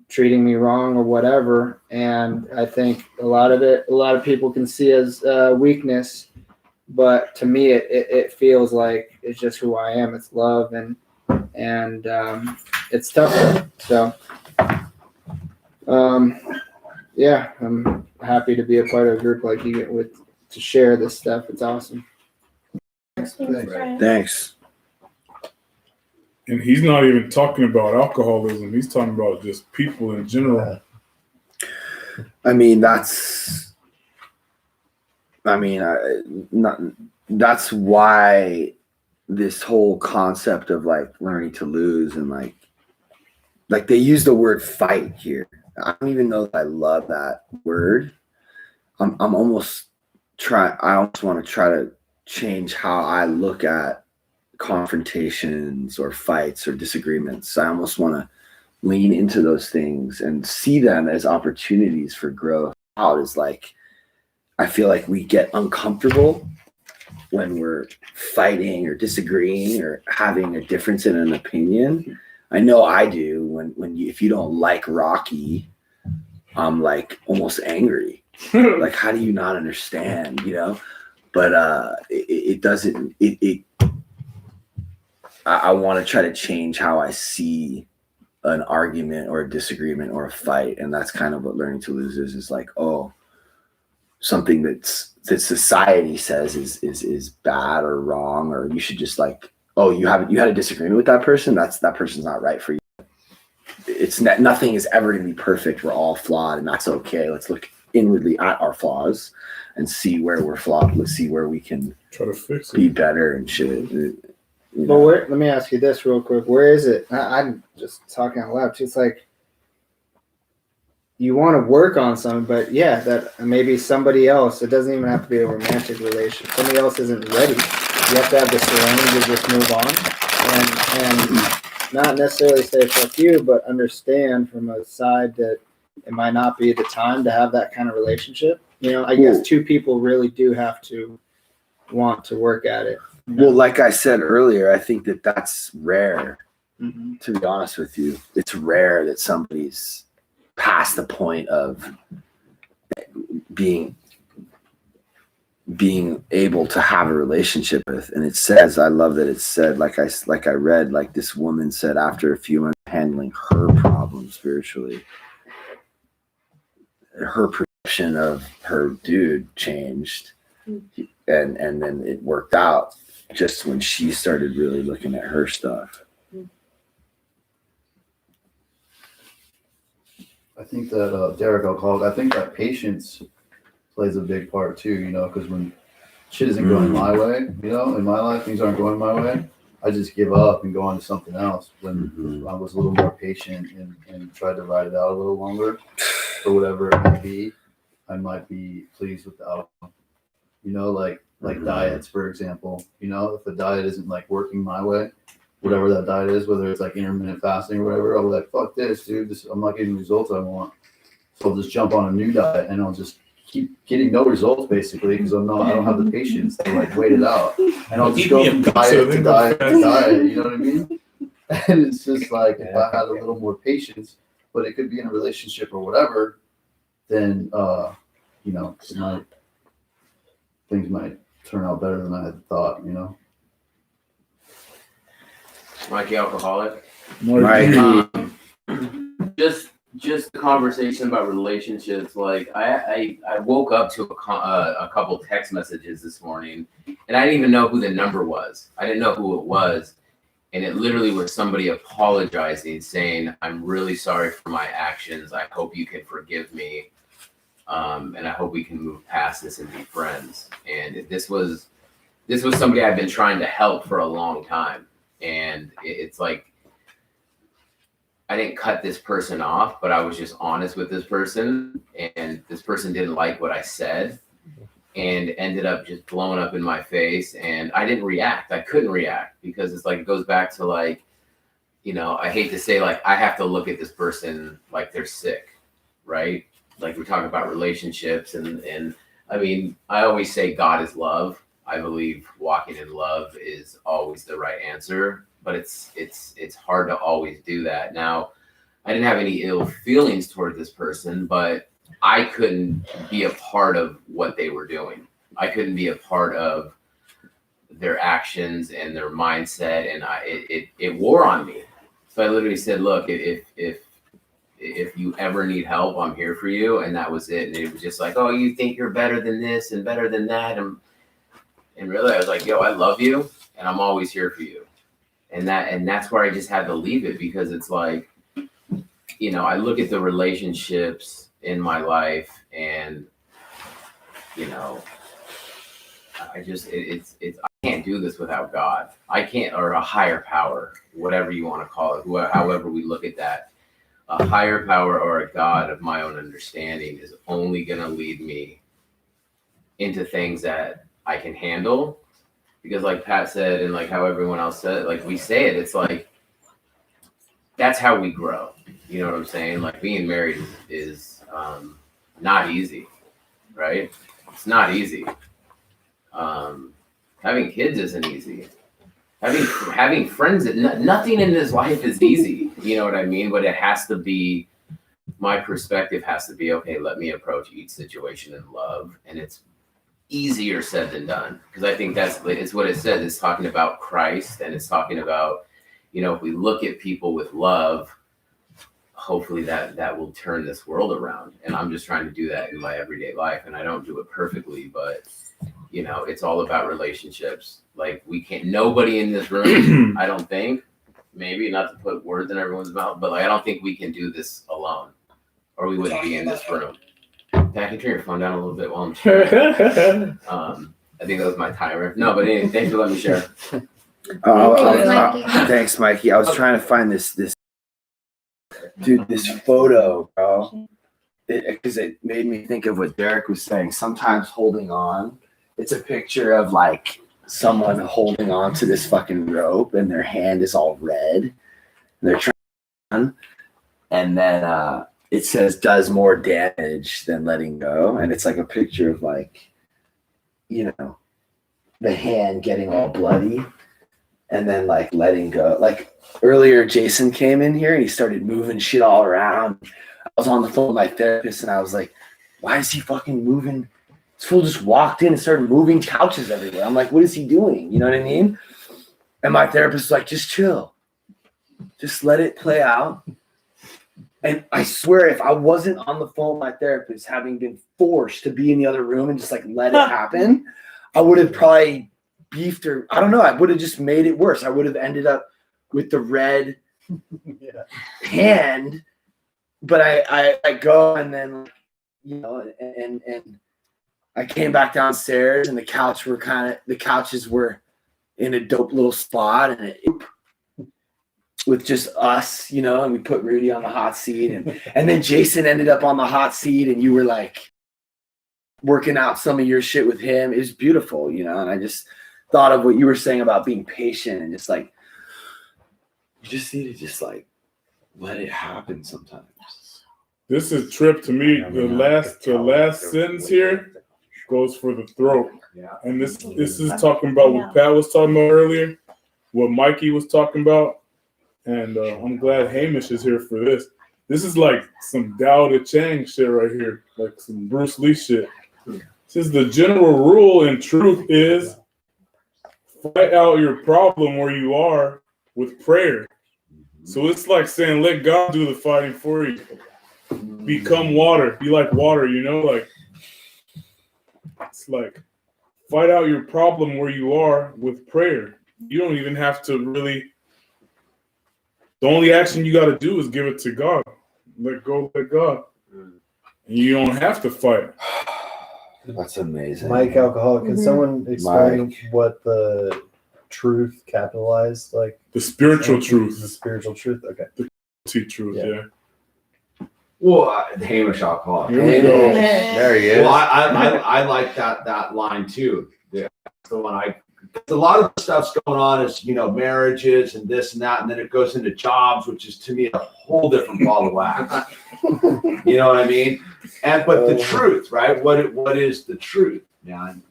treating me wrong or whatever. And I think a lot of people can see as weakness, but to me, it feels like it's just who I am. It's love, and it's tough. So yeah, I'm happy to be a part of a group like you with to share this stuff. It's awesome. Thanks. And he's not even talking about alcoholism. He's talking about just people in general. I mean, that's why this whole concept of like learning to lose and like they use the word fight here. I don't even know that I love that word. I almost want to try to change how I look at confrontations or fights or disagreements. I almost want to lean into those things and see them as opportunities for growth. How it is like, I feel like we get uncomfortable when we're fighting or disagreeing or having a difference in an opinion. I know I do if you don't like Rocky, I'm like almost angry. Like, how do you not understand, But it doesn't, I want to try to change how I see an argument or a disagreement or a fight. And that's kind of what learning to lose is like, oh, something that society says is bad or wrong, or you should just like, oh, you had a disagreement with that person. That person's not right for you. It's nothing is ever going to be perfect. We're all flawed, and that's okay. Let's look inwardly at our flaws and see where we're flawed. Let's see where we can try to fix it, be better and shit. But let me ask you this real quick. Where is it? I'm just talking out loud. It's like you want to work on something, but yeah, that maybe somebody else, it doesn't even have to be a romantic relationship. Somebody else isn't ready. You have to have the serenity to just move on and not necessarily say fuck you, but understand from a side that it might not be the time to have that kind of relationship. I guess two people really do have to want to work at it. Well, like I said earlier, I think that's rare. Mm-hmm. To be honest with you, it's rare that somebody's past the point of being able to have a relationship with. And it says, I love that it said, like I read, like this woman said, after a few months handling her problem spiritually, her perception of her dude changed, and then it worked out just when she started really looking at her stuff. I think that Derek alcoholic, I think that patience plays a big part too, because when shit isn't going my way, in my life, things aren't going my way, I just give up and go on to something else. When I was a little more patient and tried to ride it out a little longer for whatever it may be, I might be pleased with the outcome. Like diets, for example, if the diet isn't like working my way, whatever that diet is, whether it's like intermittent fasting or whatever, I'll be like, fuck this, dude. I'm not getting the results I want. So I'll just jump on a new diet and I'll just keep getting no results basically because I don't have the patience to like wait it out. And I'll just go from diet to diet to diet, you know what I mean? And it's just like if I had a little more patience, but it could be in a relationship or whatever, then things might turn out better than I had thought, Mikey alcoholic. Right. Just the conversation about relationships. Like I woke up to a couple text messages this morning, and I didn't even know who the number was. I didn't know who it was, and it literally was somebody apologizing, saying, "I'm really sorry for my actions. I hope you can forgive me, and I hope we can move past this and be friends." And this was somebody I've been trying to help for a long time. And it's like, I didn't cut this person off, but I was just honest with this person. And this person didn't like what I said and ended up just blowing up in my face. And I didn't react. I couldn't react because it's like, it goes back to like, I hate to say like, I have to look at this person like they're sick, right? Like we're talking about relationships and I mean, I always say God is love. I believe walking in love is always the right answer, but it's hard to always do that. Now, I didn't have any ill feelings toward this person, but I couldn't be a part of what they were doing. I couldn't be a part of their actions and their mindset, and it wore on me. So I literally said, "Look, if if you ever need help, I'm here for you. And that was it. And it was just like, oh, you think you're better than this and better than that. And really, I was like, yo, I love you, and I'm always here for you. And that's where I just had to leave it, because it's like, you know, I look at the relationships in my life, and you know, I just it's I can't do this without God. I can't, or a higher power, whatever you want to call it, however we look at that. A higher power or a God of my own understanding is only going to lead me into things that I can handle. Because like Pat said, and like how everyone else said, like we say it, it's like, that's how we grow. You know what I'm saying? Like being married is not easy, right? It's not easy. Having kids isn't easy. Having friends, nothing in this life is easy. You know what I mean? But it has to be, my perspective has to be, okay, let me approach each situation in love. And it's easier said than done. Because I think it's what it says. It's talking about Christ, and it's talking about, you know, if we look at people with love, hopefully that will turn this world around. And I'm just trying to do that in my everyday life. And I don't do it perfectly, but you know, it's all about relationships. Like nobody in this room, I don't think, maybe not to put words in everyone's mouth, but like, I don't think we can do this alone, or we wouldn't be in this room. Pat, can you turn your phone down a little bit while I'm sharing? I think that was my timer. No, but anyway, thanks for letting me share. Thanks, Mikey. I was trying to find this photo, bro, because it made me think of what Derek was saying. Sometimes holding on, it's a picture of like someone holding on to this fucking rope, and their hand is all red, and they're trying, and then it says does more damage than letting go, and it's like a picture of like, you know, the hand getting all bloody, and then like letting go. Like earlier, Jason came in here and he started moving shit all around. I was on the phone with my therapist, and I was like, why is he fucking moving? This fool just walked in and started moving couches everywhere. I'm like, what is he doing? You know what I mean? And my therapist was like, just chill. Just let it play out. And I swear, if I wasn't on the phone with my therapist, having been forced to be in the other room and just like let it happen, I would have probably beefed her. I don't know. I would have just made it worse. I would have ended up with the red hand. But I go, and then, you know, and I came back downstairs, and the couches were in a dope little spot, and with just us, you know, and we put Rudy on the hot seat, and then Jason ended up on the hot seat, and you were like working out some of your shit with him. It was beautiful, you know, and I just thought of what you were saying about being patient, and just like, you just need to just like let it happen sometimes. This is Trip to me. The last sentence here goes for the throat. And this is talking about what Pat was talking about earlier, what Mikey was talking about. And I'm glad Hamish is here for this. This is like some Dao De Chang shit right here, like some Bruce Lee shit. It says the general rule in truth is fight out your problem where you are with prayer. So it's like saying, let God do the fighting for you. Become water. Be like water, you know? Like, it's like fight out your problem where you are with prayer. You don't even have to really. The only action you got to do is give it to God. Let go, let God. And you don't have to fight. That's amazing. Mike Alcoholic, can someone explain what the truth capitalized, like the spiritual truth? The spiritual truth. Okay. The truth, yeah. Well, Hamish Alcoholic. Here we go. There he is. Well, I like that line too. The one a lot of the stuff's going on is, you know, marriages and this and that, and then it goes into jobs, which is to me a whole different ball of wax. You know what I mean? But the truth, right? What is the truth, man?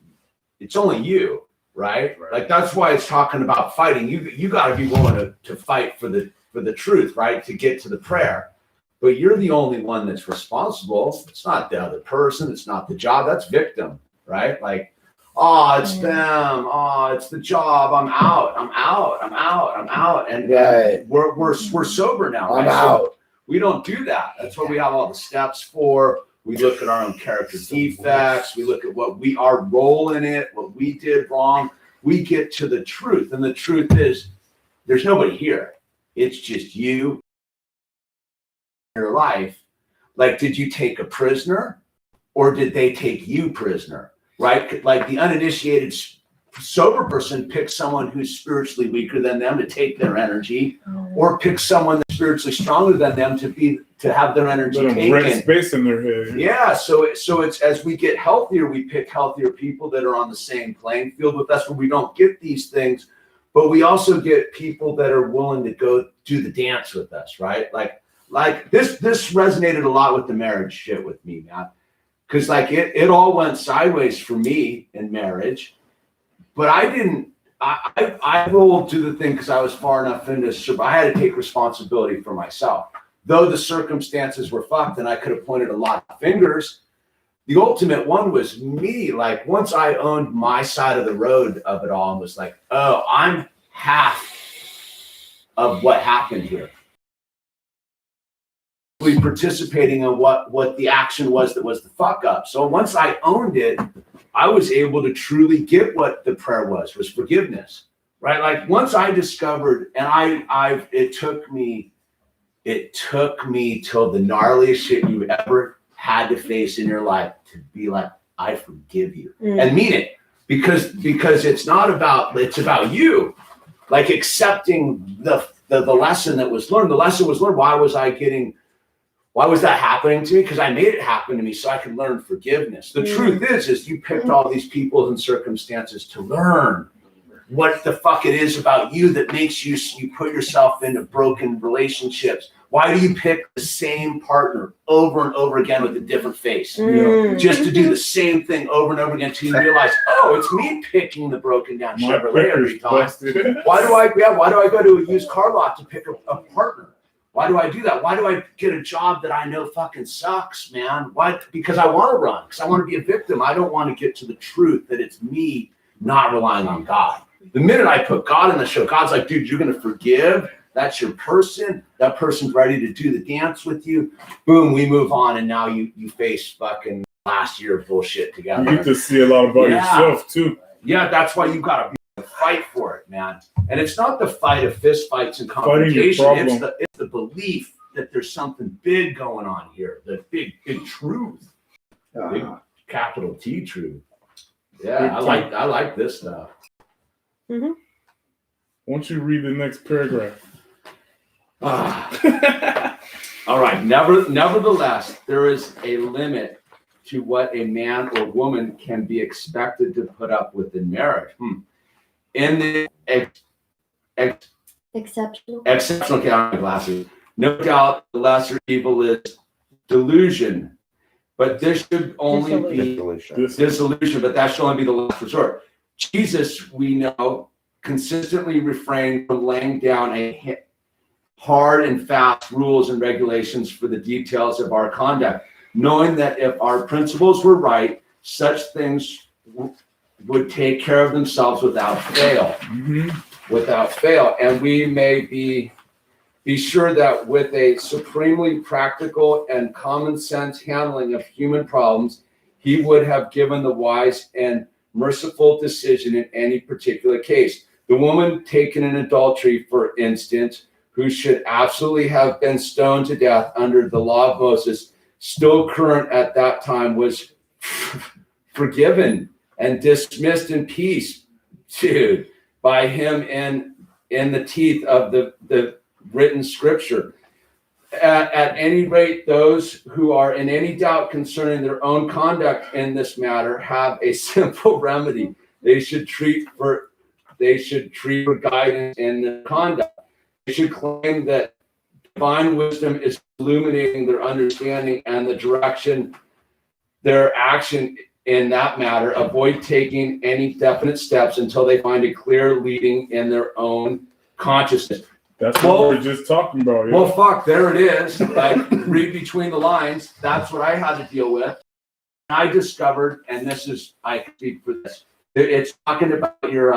It's only you, right? Like that's why it's talking about fighting. You got to be willing to fight for the truth, right? To get to the prayer. But you're the only one that's responsible. It's not the other person. It's not the job. That's victim, right? Like, oh, it's them. Oh, it's the job. I'm out. And we're sober now. I'm right? out. We don't do that. That's what we have all the steps for. We look at our own character defects. We look at our role in it, what we did wrong. We get to the truth. And the truth is, there's nobody here. It's just you, your life. Like, did you take a prisoner or did they take you prisoner? Right? Like the uninitiated sober person picks someone who's spiritually weaker than them to take their energy, or pick someone that's spiritually stronger than them to have their energy taken. Rent space in their head. Yeah, so it's as we get healthier, we pick healthier people that are on the same playing field with us, where we don't get these things, but we also get people that are willing to go do the dance with us, right? Like this resonated a lot with the marriage shit with me, man, because like it all went sideways for me in marriage. But I rolled to the thing because I was far enough into, I had to take responsibility for myself. Though the circumstances were fucked and I could have pointed a lot of fingers, the ultimate one was me. Like once I owned my side of the road of it all and was like, oh, I'm half of what happened here. Participating in what the action was that was the fuck up. So once I owned it, I was able to truly get what the prayer was forgiveness, right? Like once I discovered, and it took me till the gnarliest shit you've ever had to face in your life to be like, I forgive you and mean it, because it's about you, like accepting the lesson that was learned. The lesson was learned. Why was that happening to me? Because I made it happen to me so I could learn forgiveness. The truth is you picked all these people and circumstances to learn what the fuck it is about you that makes you put yourself into broken relationships. Why do you pick the same partner over and over again with a different face? Just to do the same thing over and over again until you realize, oh, it's me picking the broken down Chevrolet every time. Why do I go to a used car lot to pick a partner? Why do I do that? Why do I get a job that I know fucking sucks, man? Why? Because I want to run, because I want to be a victim. I don't want to get to the truth that it's me not relying on God. The minute I put God in the show, God's like, dude, you're going to forgive. That's your person. That person's ready to do the dance with you. Boom, we move on. And now you face fucking last year of bullshit together. You get to see a lot about yourself too. Yeah, that's why you got to fight for it, man. And it's not the fight of fist fights and confrontation. It's the belief that there's something big going on here. The big truth. Big capital T truth. Yeah, I like this stuff. Mm-hmm. Won't you read the next paragraph? All right. Nevertheless, there is a limit to what a man or woman can be expected to put up with in marriage. In the exceptional case of glasses, no doubt the lesser evil is delusion, but this should only be disillusion, but that should only be the last resort. Jesus, we know, consistently refrained from laying down a hard and fast rules and regulations for the details of our conduct, knowing that if our principles were right, such things would take care of themselves without fail. Without fail. And we may be sure that with a supremely practical and common sense handling of human problems, he would have given the wise and merciful decision in any particular case. The woman taken in adultery, for instance, who should absolutely have been stoned to death under the law of Moses, still current at that time, was forgiven and dismissed in peace, dude, by him in the teeth of the written scripture. At any rate, those who are in any doubt concerning their own conduct in this matter have a simple remedy. They should treat for guidance in their conduct. They should claim that divine wisdom is illuminating their understanding and the direction their action in that matter. Avoid taking any definite steps until they find a clear leading in their own consciousness. That's what we're just talking about. Well, fuck, there it is. Like, read between the lines. That's what I had to deal with. I discovered, and this is, I speak for this. It's talking about your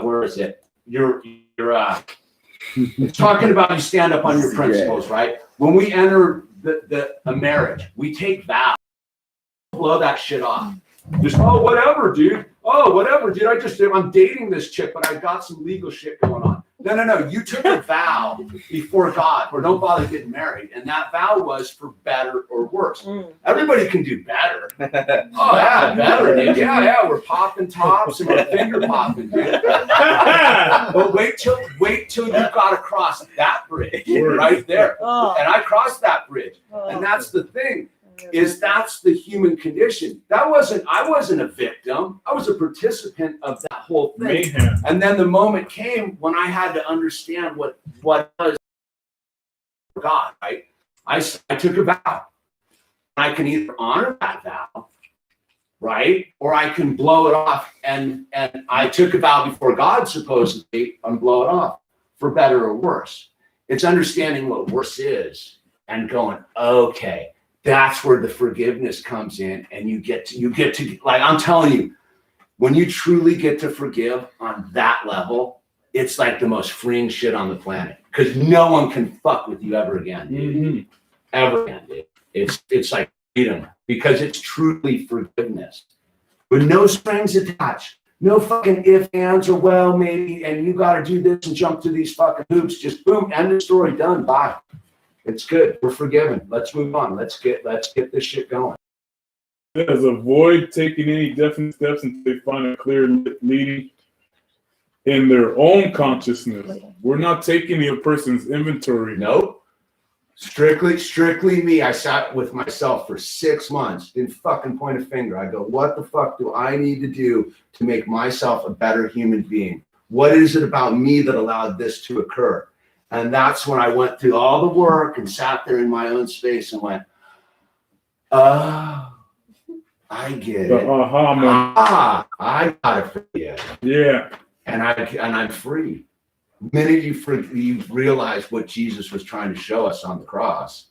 where is it? Your It's talking about you stand up on your principles, right? When we enter a marriage, we take vows. Blow that shit off. Just, oh, whatever, dude. Oh, whatever, dude. I'm dating this chick, but I got some legal shit going on. No. You took a vow before God, or don't bother getting married. And that vow was for better or worse. Everybody can do better. Oh, yeah, better, dude. Yeah. We're popping tops and we're finger popping, dude. But wait till you got to cross that bridge right there. And I crossed that bridge. And that's the thing. That's the human condition. I wasn't a victim. I was a participant of that whole thing. Mayhem. And then the moment came when I had to understand what was God, right? I took a vow. I can either honor that vow, right? Or I can blow it off. And I took a vow before God, supposedly, and blow it off for better or worse. It's understanding what worse is and going, okay. That's where the forgiveness comes in, and you get to like, I'm telling you, when you truly get to forgive on that level, it's like the most freeing shit on the planet, because no one can fuck with you ever again, dude. Ever again, dude. It's like freedom, because it's truly forgiveness with no strings attached, no fucking if, ands, or well, maybe, and you got to do this and jump to these fucking hoops. Just boom, end the story, done, bye. It's good. We're forgiven. Let's move on. Let's get this shit going. Says avoid taking any definite steps until they find a clear leading in their own consciousness. We're not taking a person's inventory. Nope. Strictly me. I sat with myself for 6 months. Didn't fucking point a finger. I go, what the fuck do I need to do to make myself a better human being? What is it about me that allowed this to occur? And that's when I went through all the work and sat there in my own space and went, oh, I get it. I gotta forget. Yeah. And I'm free. The minute you realize what Jesus was trying to show us on the cross,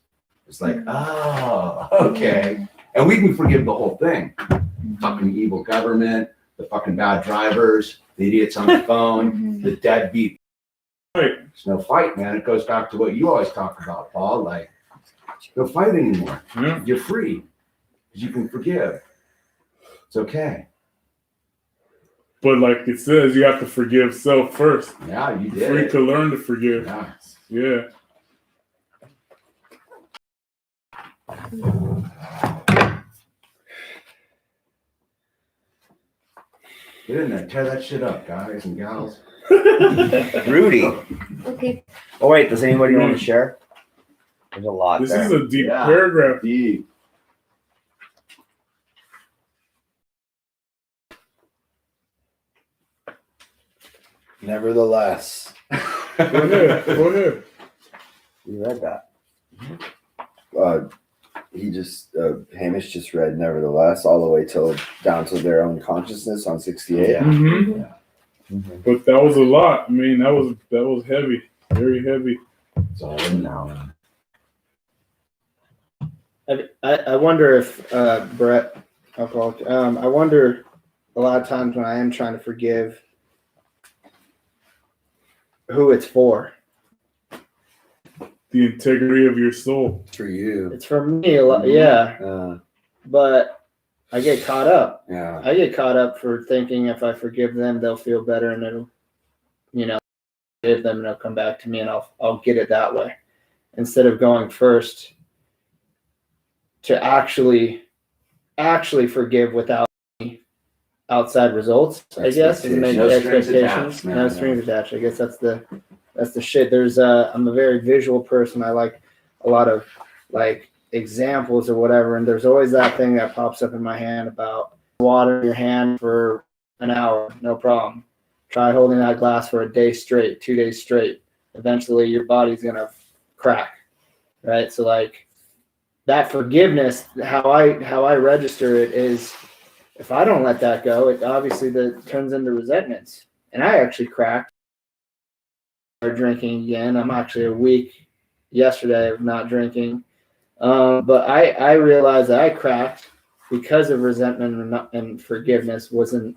it's like, oh, okay. And we can forgive the whole thing. Fucking evil government, the fucking bad drivers, the idiots on the phone, the deadbeat. Right. There's no fight, man. It goes back to what you always talk about, Paul. Like, no fight anymore. Yeah. You're free because you can forgive. It's okay. But like it says, you have to forgive self first. Yeah, you did. Free to learn to forgive. Yeah. Get in there. Tear that shit up, guys and gals. Rudy. Okay. Oh wait, does anybody want to share? There's a lot. This there. is a deep paragraph. Deep. Nevertheless. Go ahead. You read that. Hamish just read nevertheless all the way down to their own consciousness on 68. Yeah. Mm-hmm. But that was a lot. I mean, that was heavy, very heavy. It's all in now. I wonder if Brett, alcoholic. I wonder a lot of times when I am trying to forgive, who it's for. The integrity of your soul. It's for you. It's for me a lot, yeah. But I get caught up. Yeah. I get caught up for thinking if I forgive them, they'll feel better, and it'll, forgive them, and it'll come back to me, and I'll get it that way, instead of going first to actually forgive without outside results. I guess and make expectations. No strings attached. I guess that's the shit. I'm a very visual person. I like a lot of like examples or whatever, and there's always that thing that pops up in my hand about water in your hand for an hour, no problem. Try holding that glass for a day straight, 2 days straight. Eventually your body's gonna crack, right? So like that forgiveness, how I register it is, if I don't let that go, it obviously turns into resentments. And I actually cracked. Drinking again. I'm actually a week yesterday of not drinking. But I realized that I cracked because of resentment and forgiveness wasn't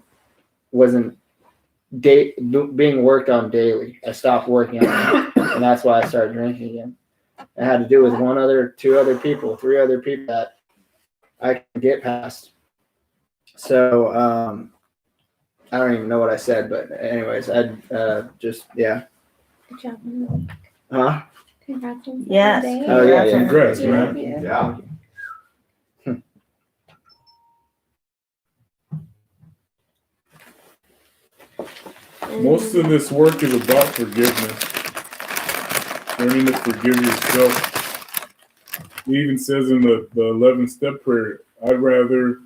being worked on daily. I stopped working on it, and that's why I started drinking again. It had to do with 2 other people, 3 other people that I can get past. So I don't even know what I said, but anyways, I'd just Good job. huh? Congrats on Yes. Saturday. Oh yeah, yeah. Congrats, Thank man. you. Yeah. Most of this work is about forgiveness. Learning to forgive yourself. He even says in the 11th step prayer, I'd rather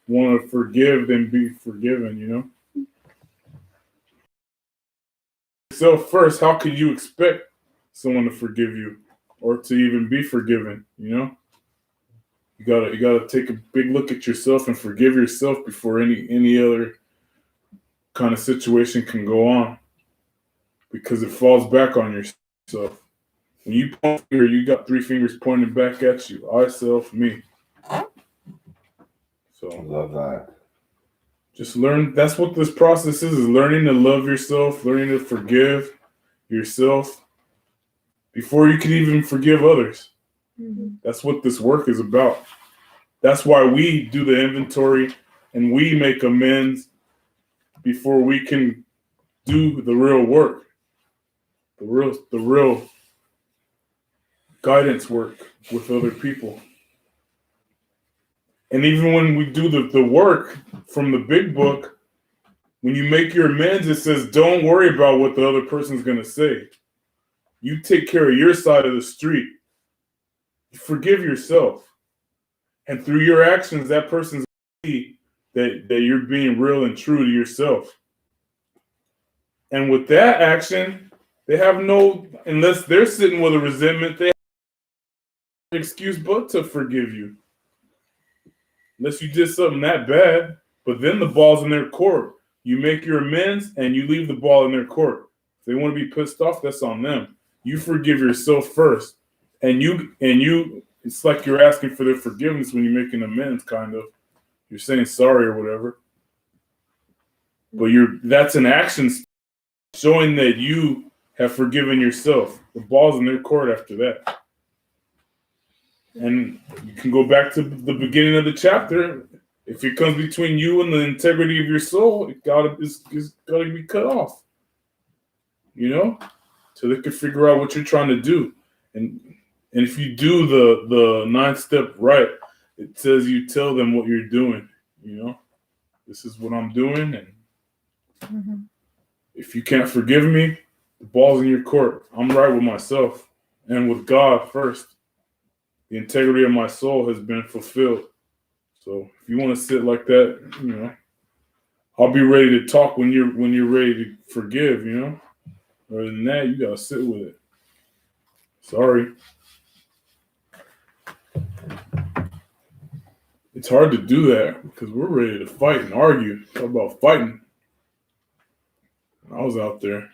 want to forgive than be forgiven, you know? Yourself first, how could you expect someone to forgive you or to even be forgiven, you know? You gotta take a big look at yourself and forgive yourself before any other kind of situation can go on, because it falls back on yourself. When you point finger, you got 3 fingers pointing back at you. I, self, me. So I love that. just learn. That's what this process is learning to love yourself, learning to forgive yourself before you can even forgive others. That's what this work is about. That's why we do the inventory and we make amends before we can do the real work, the real guidance work with other people. And even when we do the work from the big book, when you make your amends, it says, don't worry about what the other person's going to say. You take care of your side of the street. You forgive yourself. And through your actions, that person's going to see that you're being real and true to yourself. And with that action, they have no, unless they're sitting with a resentment, they have no excuse but to forgive you. Unless you did something that bad, but then the ball's in their court. You make your amends and you leave the ball in their court. If they want to be pissed off, that's on them. You forgive yourself first. And you, it's like you're asking for their forgiveness when you're making amends, kind of. You're saying sorry or whatever. But that's an action showing that you have forgiven yourself. The ball's in their court after that. And you can go back to the beginning of the chapter. If it comes between you and the integrity of your soul, it's gotta be cut off. You know? So they can figure out what you're trying to do. And if you do the 9th step right, it says you tell them what you're doing. You know? This is what I'm doing, and if you can't forgive me, the ball's in your court. I'm right with myself and with God first. The integrity of my soul has been fulfilled. So if you want to sit like that, you know, I'll be ready to talk when you're ready to forgive, you know. Other than that, you gotta sit with it. Sorry. It's hard to do that because we're ready to fight and argue. Talk about fighting. I was out there.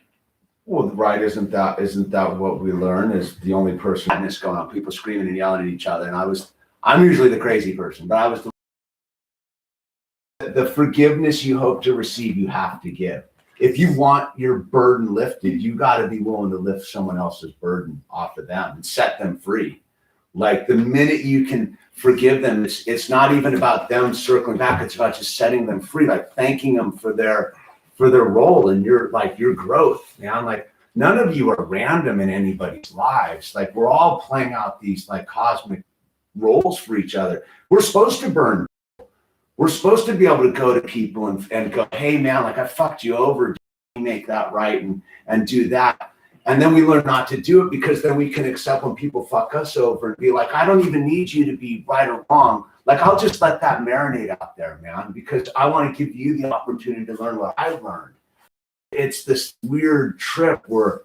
Well, right, isn't that what we learn is the only person in this going on, people screaming and yelling at each other. And I'm usually the crazy person, but I was the forgiveness you hope to receive, you have to give. If you want your burden lifted, you got to be willing to lift someone else's burden off of them and set them free. Like the minute you can forgive them, it's not even about them circling back. It's about just setting them free, like thanking them for their role in your growth, man. Like none of you are random in anybody's lives. Like we're all playing out these like cosmic roles for each other. We're supposed to burn. We're supposed to be able to go to people and go, hey man, like I fucked you over, make that right and do that. And then we learn not to do it because then we can accept when people fuck us over and be like, I don't even need you to be right or wrong. Like, I'll just let that marinate out there, man, because I want to give you the opportunity to learn what I've learned. It's this weird trip where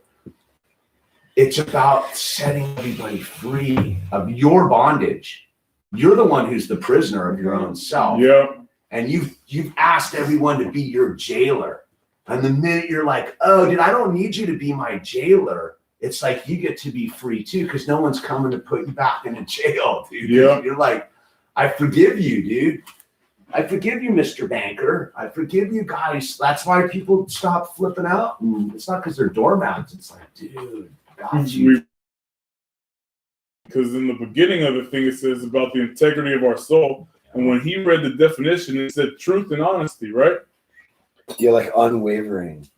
it's about setting everybody free of your bondage. You're the one who's the prisoner of your own self. Yeah. And you've asked everyone to be your jailer. And the minute you're like, oh, dude, I don't need you to be my jailer. It's like you get to be free too, because no one's coming to put you back in a jail, dude. Yeah. You're like, I forgive you, dude. I forgive you, Mr. Banker. I forgive you guys. That's why people stop flipping out. And it's not because they're doormats. It's like, dude, got you. Because in the beginning of the thing, it says about the integrity of our soul. And when he read the definition, it said truth and honesty, right? You're like unwavering.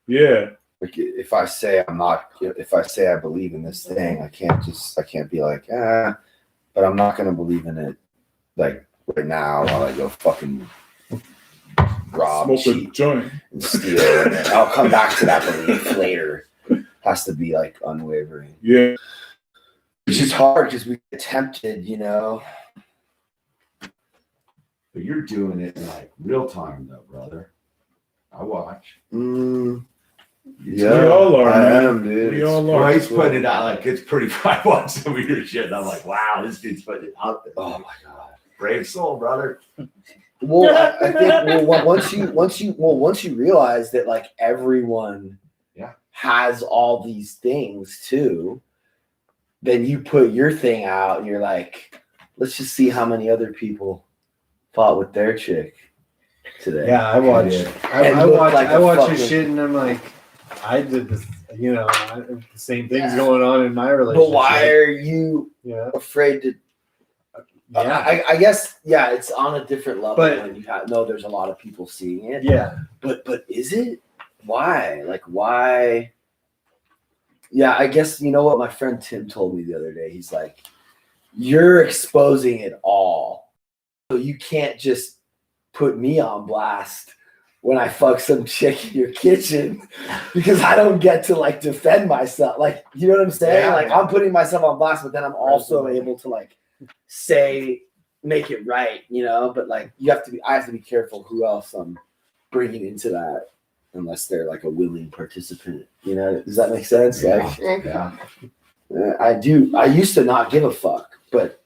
Yeah. Like if I say I believe in this thing, I can't be like, but I'm not gonna believe in it like right now while I go fucking rob, Smoke a cheat, joint. and steal. And then I'll come back to that belief later. Has to be like unwavering. Yeah. Which is hard because we get tempted, you know. But you're doing it in like real time, though, brother. I watch. Yeah, we all are. I man. am, dude. We all are. Well, he's putting it out like it's pretty. I watch some of your shit, and I'm like, wow, this dude's putting it out there. Oh my god, brave soul, brother. Well, I think once you realize that like everyone has all these things too, then you put your thing out and you're like, let's just see how many other people fought with their chick today. Yeah, I watch. I watch his shit, and I'm like, I did this. You know, the same things going on in my relationship. But why are you afraid to? Yeah, I guess it's on a different level when you know there's a lot of people seeing it. Yeah, but is it? Why? Like why? Yeah, I guess you know what my friend Tim told me the other day. He's like, you're exposing it all, so you can't just put me on blast when I fuck some chick in your kitchen because I don't get to like defend myself. Like, you know what I'm saying? Yeah, like I'm putting myself on blast, but then I'm also able to like make it right, you know? But like I have to be careful who else I'm bringing into that unless they're like a willing participant, you know? Does that make sense? I used to not give a fuck, but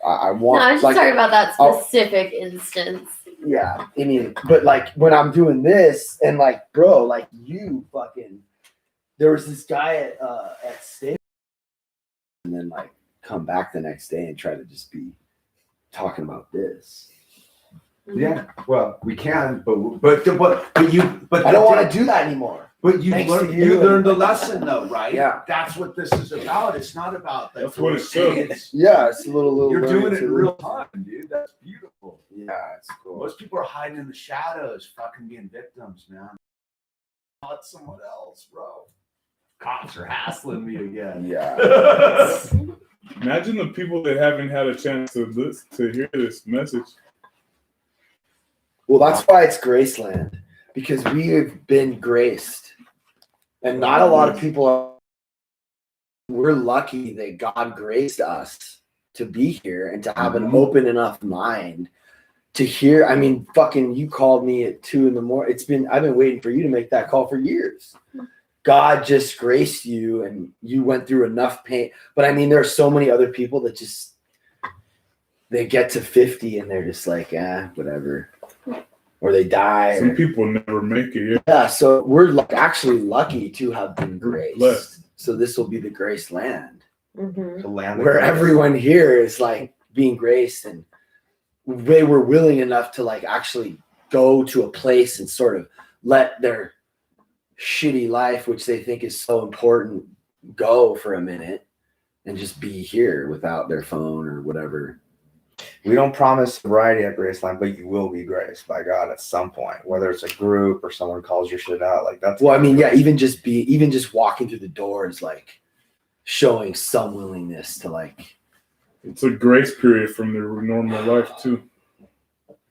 I want. No, I was just talking about that specific instance. Yeah, I mean, but like when I'm doing this and like, bro, like you fucking, there was this guy at State, and then like come back the next day and try to just be talking about this. Yeah, well, we can, but I don't want to do that anymore. But you learned the lesson, though, right? Yeah, that's what this is about. It's not about that's what it's it's a little. You're doing it in real time, dude. That's beautiful. Yeah, it's cool. Most people are hiding in the shadows, fucking being victims, man. Not someone else, bro. Cops are hassling me again. Yeah. Imagine the people that haven't had a chance to hear this message. Well, that's why it's Graceland, because we have been graced, and not a lot of people are. We're lucky that God graced us to be here and to have an open enough mind to hear. I mean, fucking, you called me at 2 a.m. I've been waiting for you to make that call for years. God just graced you, and you went through enough pain. But I mean, there are so many other people that just they get to 50 and they're just like, whatever. Or they die. Some people never make it. Yeah, so we're actually lucky to have been graced. So this will be the grace land. Mm-hmm. The land where everyone here is like being graced, and they were willing enough to like actually go to a place and sort of let their shitty life, which they think is so important, go for a minute and just be here without their phone or whatever. We don't promise sobriety at Graceland, but you will be graced by God at some point, whether it's a group or someone calls your shit out. Like that's well, I mean, yeah, even just walking through the door is like showing some willingness to like. It's a grace period from their normal life too.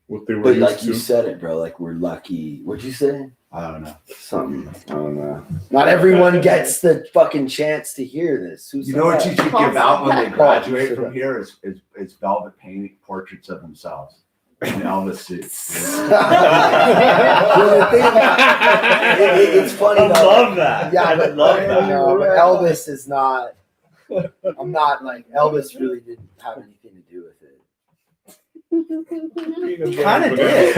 What they were but used like to. you said it, bro. Like we're lucky. What'd you say? I don't know. Something. I don't know. Not everyone gets the fucking chance to hear this. You know what you should give out when they graduate from here is velvet painting portraits of themselves in Elvis suits. Well, the thing about it's funny. I though. love that. Yeah, I but love that. No, but Elvis is not. I'm not like Elvis. Really didn't have anything to do with it. Kind of did.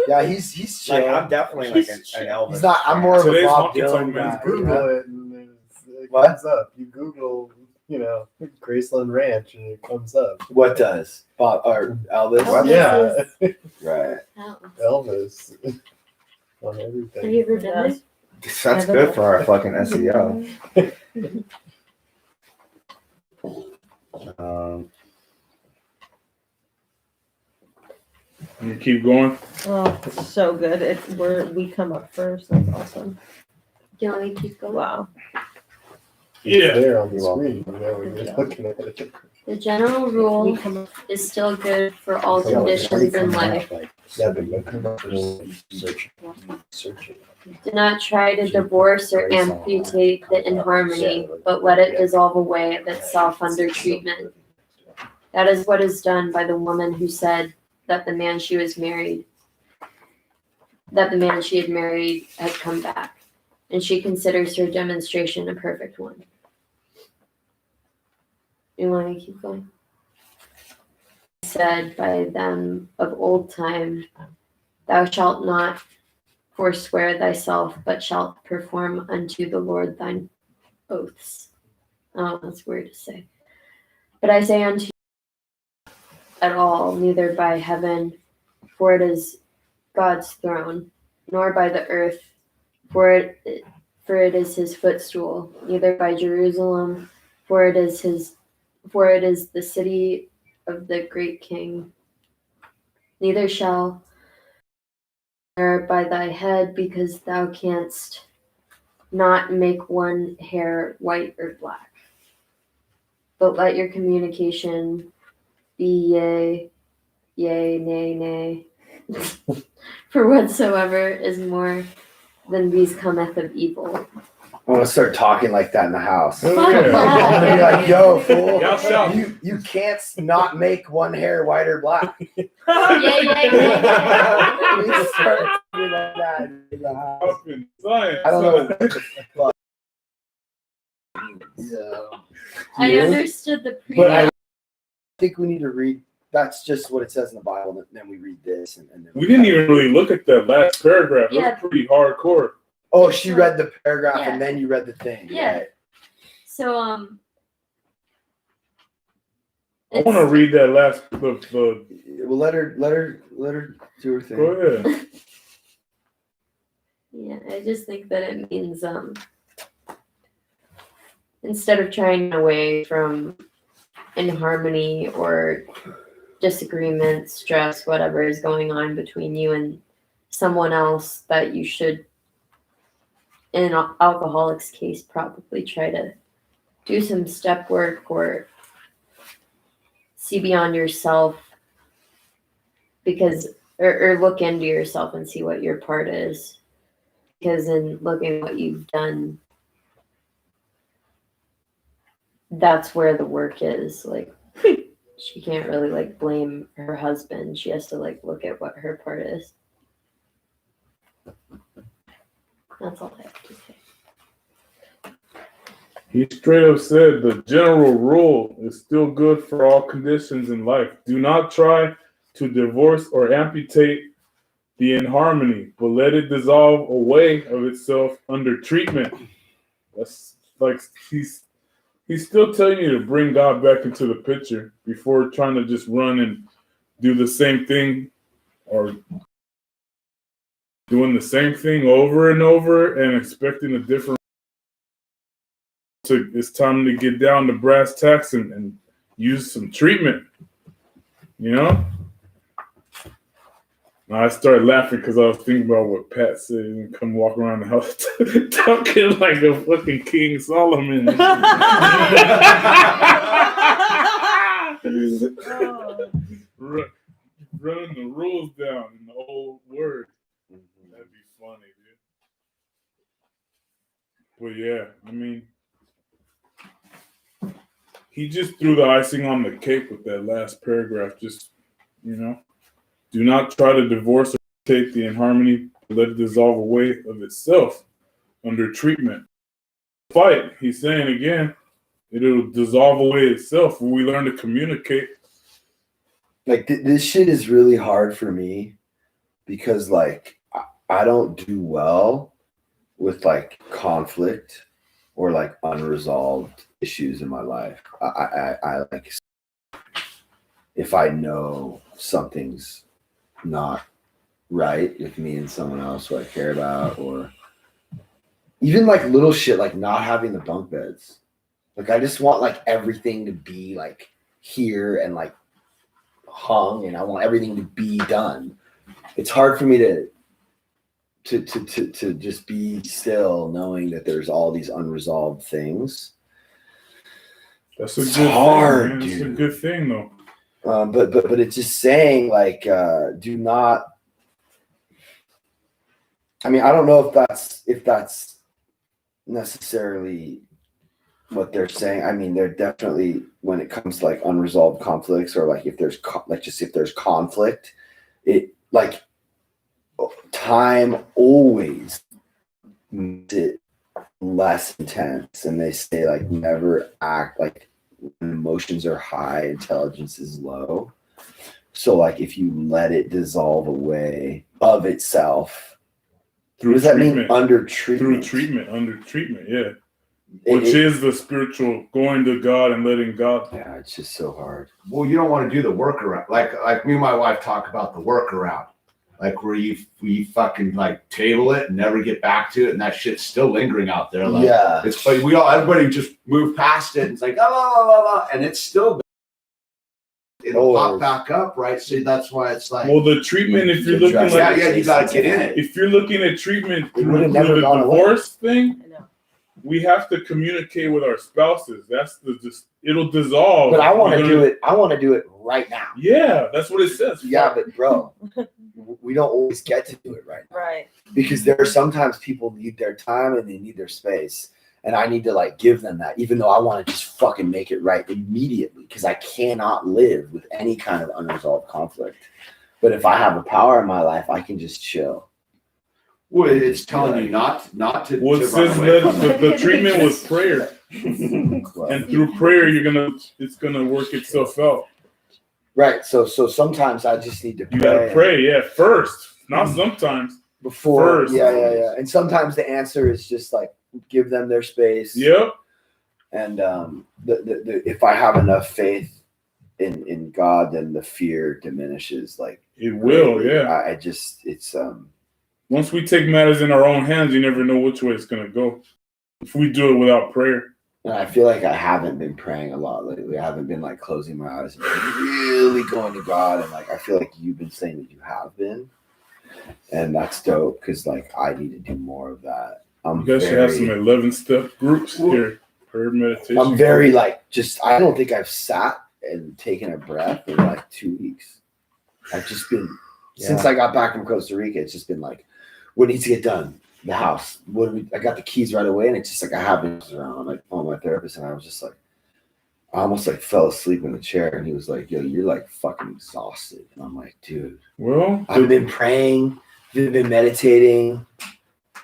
Yeah, he's chill. Like, I'm definitely like an Elvis. He's not. I'm more of a Today's Bob honky tonk Dylan man's guy. Google it and it What? comes up. You Google Graceland Ranch, and it comes up. What does Bob or Elvis? Yeah, Right. Elvis on Have everything. you ever been there? That's good for our fucking SEO. You keep going. Oh, it's so good. We come up first. That's awesome. Do you want me to keep going? Wow. Yeah. There on the screen, when you're looking at it. The general rule is still good for all conditions in life. Do not try to divorce or amputate the inharmony, but let it dissolve away of itself under treatment. That is what is done by the woman who said that the man she had married had come back, and she considers her demonstration a perfect one. You want to keep going? Said by them of old time, thou shalt not forswear thyself, but shalt perform unto the Lord thine oaths. Oh, that's weird to say. But I say unto you at all, neither by heaven, for it is God's throne, nor by the earth, for it is his footstool, neither by Jerusalem, for it is the city of the great king. Neither shall by thy head, because thou canst not make one hair white or black. But let your communication be yea, yea, nay, nay. For whatsoever is more than these cometh of evil. I want to start talking like that in the house. Oh, Fuck yeah. that. Be like, yo, fool, Y'all shout. you can't not make one hair white or black. Yeah, yeah. We need to start doing like that in the house. Fucking science. I don't know what the fuck. Yeah. I understood the But I previous. think we need to read. That's just what it says in the Bible. And then we read this, and then We didn't even really look at that last paragraph. It Yeah. was pretty hardcore. Oh, she read the paragraph, Yeah. and then you read the thing. Yeah. Right. So I want to read that last. The Well, let her do her thing. Go ahead. Yeah, I just think that it means instead of trying away from inharmony or disagreement, stress, whatever is going on between you and someone else, that you should, in an alcoholic's case, probably try to do some step work or see beyond yourself, because or look into yourself and see what your part is, because in looking at what you've done, that's where the work is. Like, she can't really like blame her husband. She has to like look at what her part is. That's all I have to say. He straight up said the general rule is still good for all conditions in life. Do not try to divorce or amputate the inharmony, but let it dissolve away of itself under treatment. That's like he's still telling you to bring God back into the picture before trying to just run and do the same thing or doing the same thing over and over and expecting a different. So it's time to get down to brass tacks and use some treatment, you know? I started laughing because I was thinking about what Pat said and come walk around the house talking like a fucking King Solomon. Running the rules down in the old word. That'd be funny, dude. But yeah, I mean, he just threw the icing on the cake with that last paragraph. Just, you know, do not try to divorce or take the inharmony, let it dissolve away of itself under treatment. Fight, he's saying again, it'll dissolve away itself when we learn to communicate. Like this shit is really hard for me because like I don't do well with like conflict or like unresolved issues in my life. I like if I know something's not right with me and someone else who I care about, or even like little shit like not having the bunk beds. Like I just want like everything to be like here and like hung, and I want everything to be done. It's hard for me to just be still knowing that there's all these unresolved things. That's a It's good hard, thing, man. It's a dude. good thing, though. But it's just saying like, do not. I mean, I don't know if that's necessarily what they're saying. I mean, they're definitely, when it comes to like unresolved conflicts, or like if there's if there's conflict, it like time always makes it less intense. And they say like never act like when emotions are high, intelligence is low. So like if you let it dissolve away of itself. What does that mean? Under treatment. Under treatment, yeah. Which is the spiritual going to God and letting God. Yeah, it's just so hard. Well, you don't want to do the workaround. Like me and my wife talk about the workaround. Like where you fucking like table it and never get back to it, and that shit's still lingering out there. Like, yeah. It's like everybody just move past it, and it's like and it's still it'll pop back up, right? So that's why it's like, well, the treatment, if you're looking like, you gotta get in it. If you're looking at treatment through the gone divorce thing, we have to communicate with our spouses. That's it'll dissolve. But I want to do it. I want to do it right now. Yeah, that's what it says. Yeah, but bro, we don't always get to do it right now. Right. Because there are sometimes people need their time and they need their space. And I need to like give them that, even though I want to just fucking make it right immediately, because I cannot live with any kind of unresolved conflict. But if I have a power in my life, I can just chill. Well, it's telling you not to. Well, it says that the treatment was prayer, and through prayer, it's gonna work itself out. Right. So sometimes I just need to pray. You gotta pray, yeah, first, not sometimes. Before, first. Yeah. And sometimes the answer is just like give them their space. Yep. And if I have enough faith in God, then the fear diminishes. Like it will, yeah. It's once we take matters in our own hands, you never know which way it's gonna go. If we do it without prayer. And I feel like I haven't been praying a lot lately. I haven't been like closing my eyes and really going to God. And like I feel like you've been saying that you have been. And that's dope, because like I need to do more of that. You guys should have some 11-step groups here. Prayer meditation. I'm very like I don't think I've sat and taken a breath in like 2 weeks. I've just been since I got back from Costa Rica, it's just been like, what needs to get done? The house. I got the keys right away, and it's just like I haven't around. I'm like on my therapist, and I was just like, I almost like fell asleep in the chair, and he was like, "Yo, you're like fucking exhausted." And I'm like, dude, well, I've been praying, I've been meditating,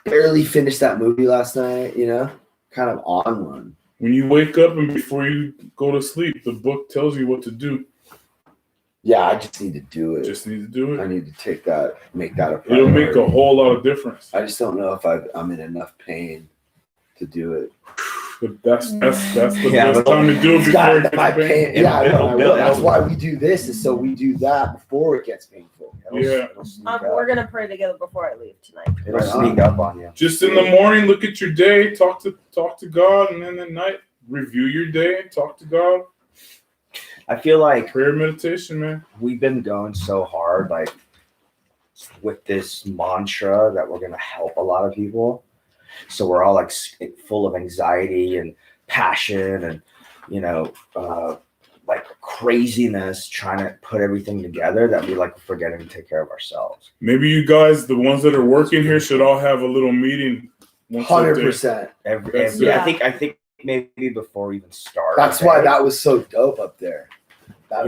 barely finished that movie last night, kind of on one. When you wake up and before you go to sleep, the book tells you what to do. Yeah, I just need to do it. Just need to do it. I need to make that a priority. It'll make a whole lot of difference. I just don't know if I'm in enough pain to do it. But that's the best time to do it before it gets painful. Yeah, I know. That's why we do this, is so we do that before it gets painful. We're gonna pray together before I leave tonight. It'll sneak up on you. Just in the morning, look at your day, talk to God, and then at night, review your day, talk to God. I feel like prayer meditation, man. We've been going so hard, like with this mantra that we're gonna help a lot of people. So we're all like full of anxiety and passion and like craziness, trying to put everything together, that we like forgetting to take care of ourselves. Maybe you guys, the ones that are working here, should all have a little meeting. 100%. I think maybe before we even start. That's why that was so dope up there. That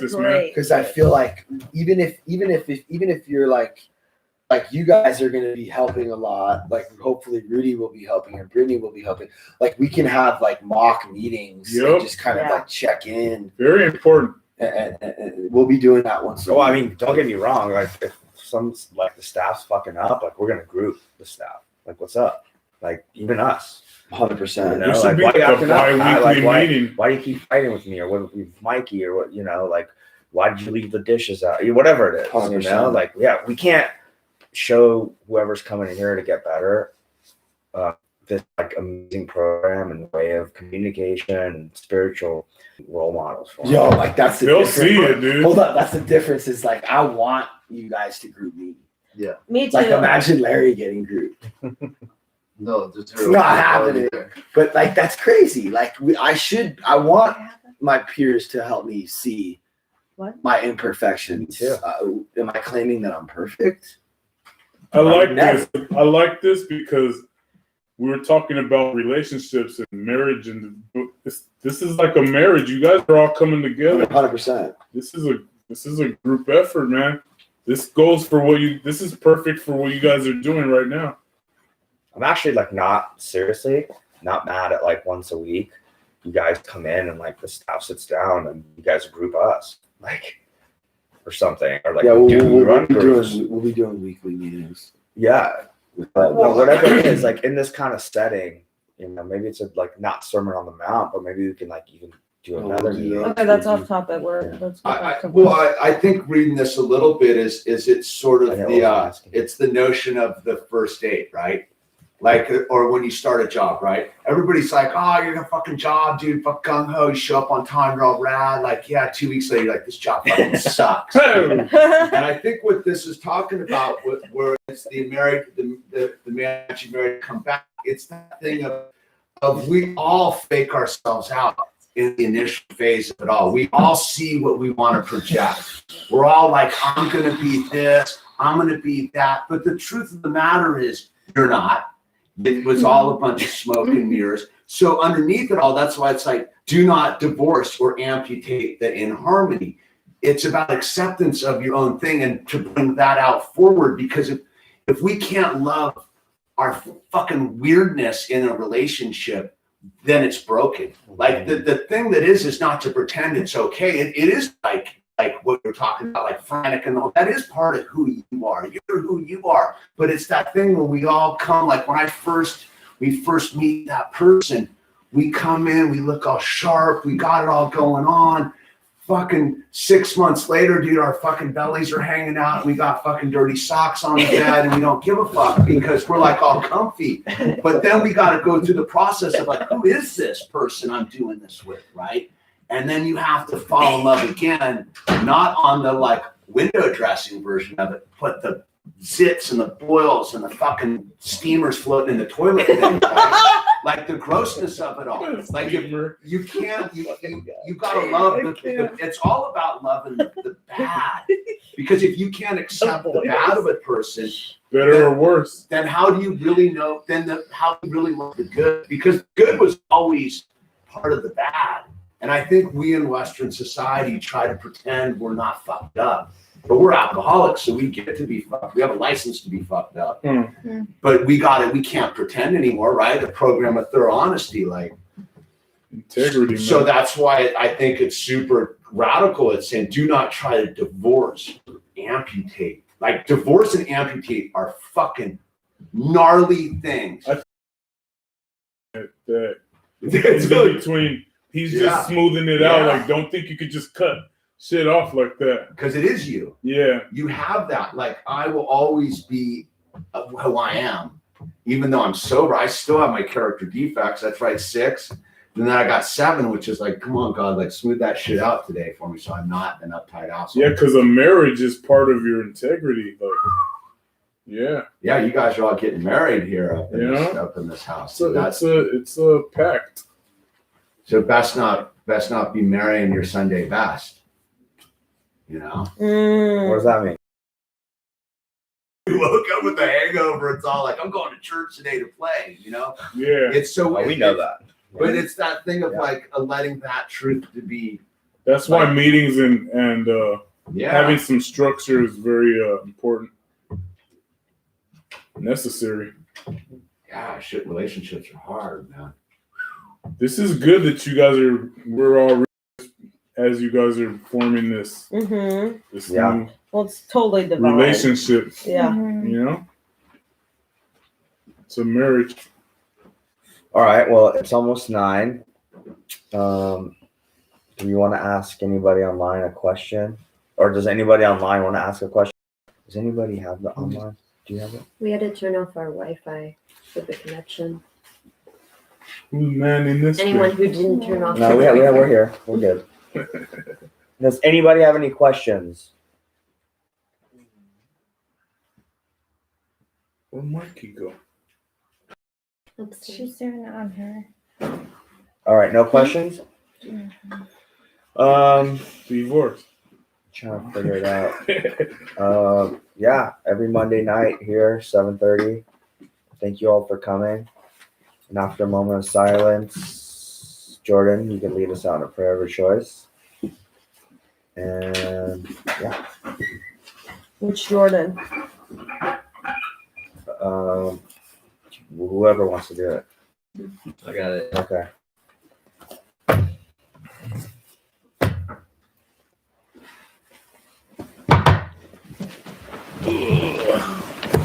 was great. Because I feel like even if you're like you guys are going to be helping a lot, like hopefully Rudy will be helping and Brittany will be helping. Like we can have like mock meetings and just kind of like check in. Very important. And we'll be doing that once. Well, I mean, don't get me wrong. Like if the staff's fucking up, like we're gonna group the staff. Like what's up? Like even us. 100%. You There know, should like be why you like a acting up? bi-weekly Why meeting. do you keep fighting with me, or with Mikey, or what? You know, like why did you leave the dishes out? Whatever it is, 100%. you know, like we can't show whoever's coming in here to get better. This like amazing program and way of communication and spiritual role models for Yo, them. like that's the They'll difference. see it, dude. Hold up, that's the difference. Is like I want you guys to group me. Yeah. Me too. Like imagine Larry getting grouped. No, just It's not happening. But like that's crazy. Like I want my peers to help me see What? my imperfections. Me too. Am I claiming that I'm perfect? I like Never. this. I like this because we were talking about relationships and marriage, and this is like a marriage. You guys are all coming together. 100%. This is a group effort, man. This goes for this is perfect for what you guys are doing right now. I'm actually like not mad at like once a week. You guys come in and like the staff sits down and you guys group us like or something, or like Yeah, do run groups. we'll be doing weekly meetings. Yeah. Whatever it is, like in this kind of setting, you know, maybe it's like not Sermon on the Mount, but maybe we can like even do another meeting. Okay, that's off topic. Let's go back to I think reading this a little bit is it's sort of I know what I'm asking. it's the notion of the first date, right? Like, or when you start a job, right? Everybody's like, oh, you're gonna fucking job, dude, fuck gung ho, you show up on time, you're all rad. Like, yeah, 2 weeks later, you're like, this job fucking sucks. And I think what this is talking about, where it's the man you married come back, it's that thing of we all fake ourselves out in the initial phase of it all. We all see what we want to project. We're all like, I'm gonna be this, I'm gonna be that. But the truth of the matter is, you're not. It was all a bunch of smoke and mirrors. So underneath it all, that's why it's like, do not divorce or amputate the inharmony. It's about acceptance of your own thing and to bring that out forward. Because if we can't love our fucking weirdness in a relationship, then it's broken. Like the thing that is not to pretend it's okay. It is like what you're talking about, like frantic and all that is part of who you are. You're who you are. But it's that thing when we all come, like when we first meet that person, we come in, we look all sharp, we got it all going on. Fucking 6 months later, dude, our fucking bellies are hanging out. We got fucking dirty socks on the bed and we don't give a fuck because we're like all comfy. But then we got to go through the process of like, who is this person I'm doing this with, right? And then you have to fall in love again, not on the like window dressing version of it, but the zits and the boils and the fucking steamers floating in the toilet thing, right? Like the grossness of it all. Like you can't, you gotta love it's all about loving the bad. Because if you can't accept the bad of a person, better or worse, then how do you really know? How do you really love the good? Because good was always part of the bad. And I think we in Western society try to pretend we're not fucked up. But we're alcoholics, so we get to be fucked. We have a license to be fucked up. But we can't pretend anymore, right? A program of thorough honesty, like integrity. So that's why I think it's super radical. It's saying do not try to divorce or amputate. Like divorce and amputate are fucking gnarly things. It's between he's just smoothing it out. Like don't think you could just cut shit off like that. Because it is you. Yeah. You have that. Like, I will always be who I am. Even though I'm sober, I still have my character defects. That's right, 6. And then I got 7, which is like, come on, God, like smooth that shit out today for me so I'm not an uptight asshole. Yeah, because a marriage is part of your integrity. Like, yeah. Yeah, you guys are all getting married here up in this house. So it's a pact. So best not be marrying your Sunday best. You know? What does that mean? You woke up with a hangover. It's all like, I'm going to church today to play, you know? Yeah. It's so we know that. But it's that thing of like letting that truth to be. That's why meetings and having some structure is very important. Necessary. Yeah, shit, relationships are hard, man. This is good that we're all as you guys are forming this. This new well, it's totally divine. Relationship. Yeah. You know? It's a marriage. All right. Well, it's almost 9. Do you want to ask anybody online a question, or does anybody online want to ask a question? Does anybody have the online? Do you have it? We had to turn off our Wi-Fi for the connection. Who's man in this? Anyone who didn't turn off. No, we're here. We're good. Does anybody have any questions? Where Mikey go? She's doing it on her. All right, no questions. Divorce. Trying to figure it out. Yeah, every Monday night here, 7:30. Thank you all for coming. And after a moment of silence, Jordan, you can lead us out in a prayer of your choice. And yeah. Which Jordan? Whoever wants to do it. I got it. Okay.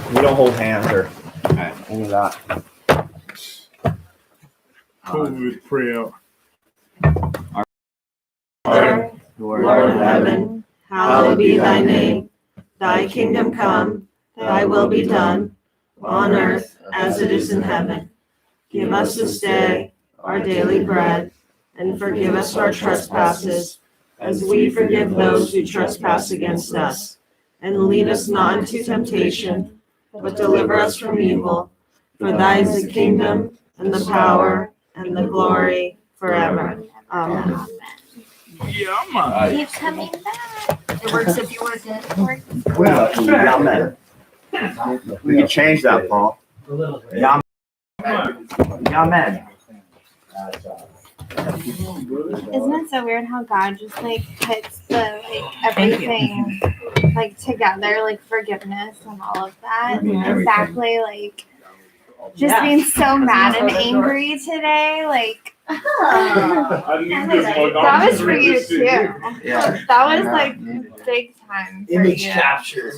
We don't hold hands or any of that. COVID pray out. Lord of heaven, hallowed be thy name. Thy kingdom come, thy will be done, on earth as it is in heaven. Give us this day our daily bread, and forgive us our trespasses, as we forgive those who trespass against us. And lead us not into temptation, but deliver us from evil. For thine is the kingdom, and the power, and the glory forever. Amen. Yeah, man. Keep coming back. It works if you work it. Amen. We can change that, Paul. Amen. Isn't it so weird how God just like puts the everything like together, like forgiveness and all of that? Exactly, like just being so mad and angry today, like that was for you too. Yeah. That was like big time. For Image you. capture.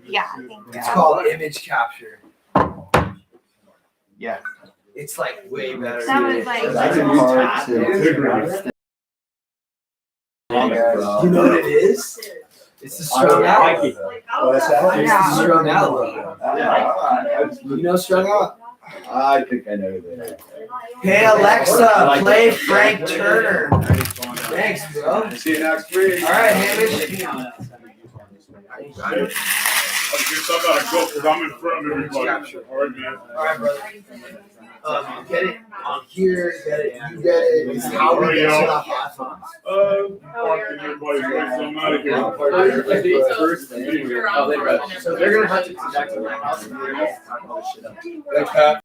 Yeah, thank you. It's called image capture. Yeah. It's like way better. That was like That's hard to. You know what it is? It's the strung out. It's the strung out logo. You know strung out? I think I know that. Hey Alexa, play Frank Turner. Thanks, bro. See you next week. All right, Hamish. I guess I gotta go because I'm in front of everybody. All right, man. All right, brother. Get it on here. Get it. You get it. It's how we get shit off iPhones. Parking everybody's place, so I'm out of here. So they're gonna have to come back to my house and we're gonna talk all this shit up. Thanks, Pat.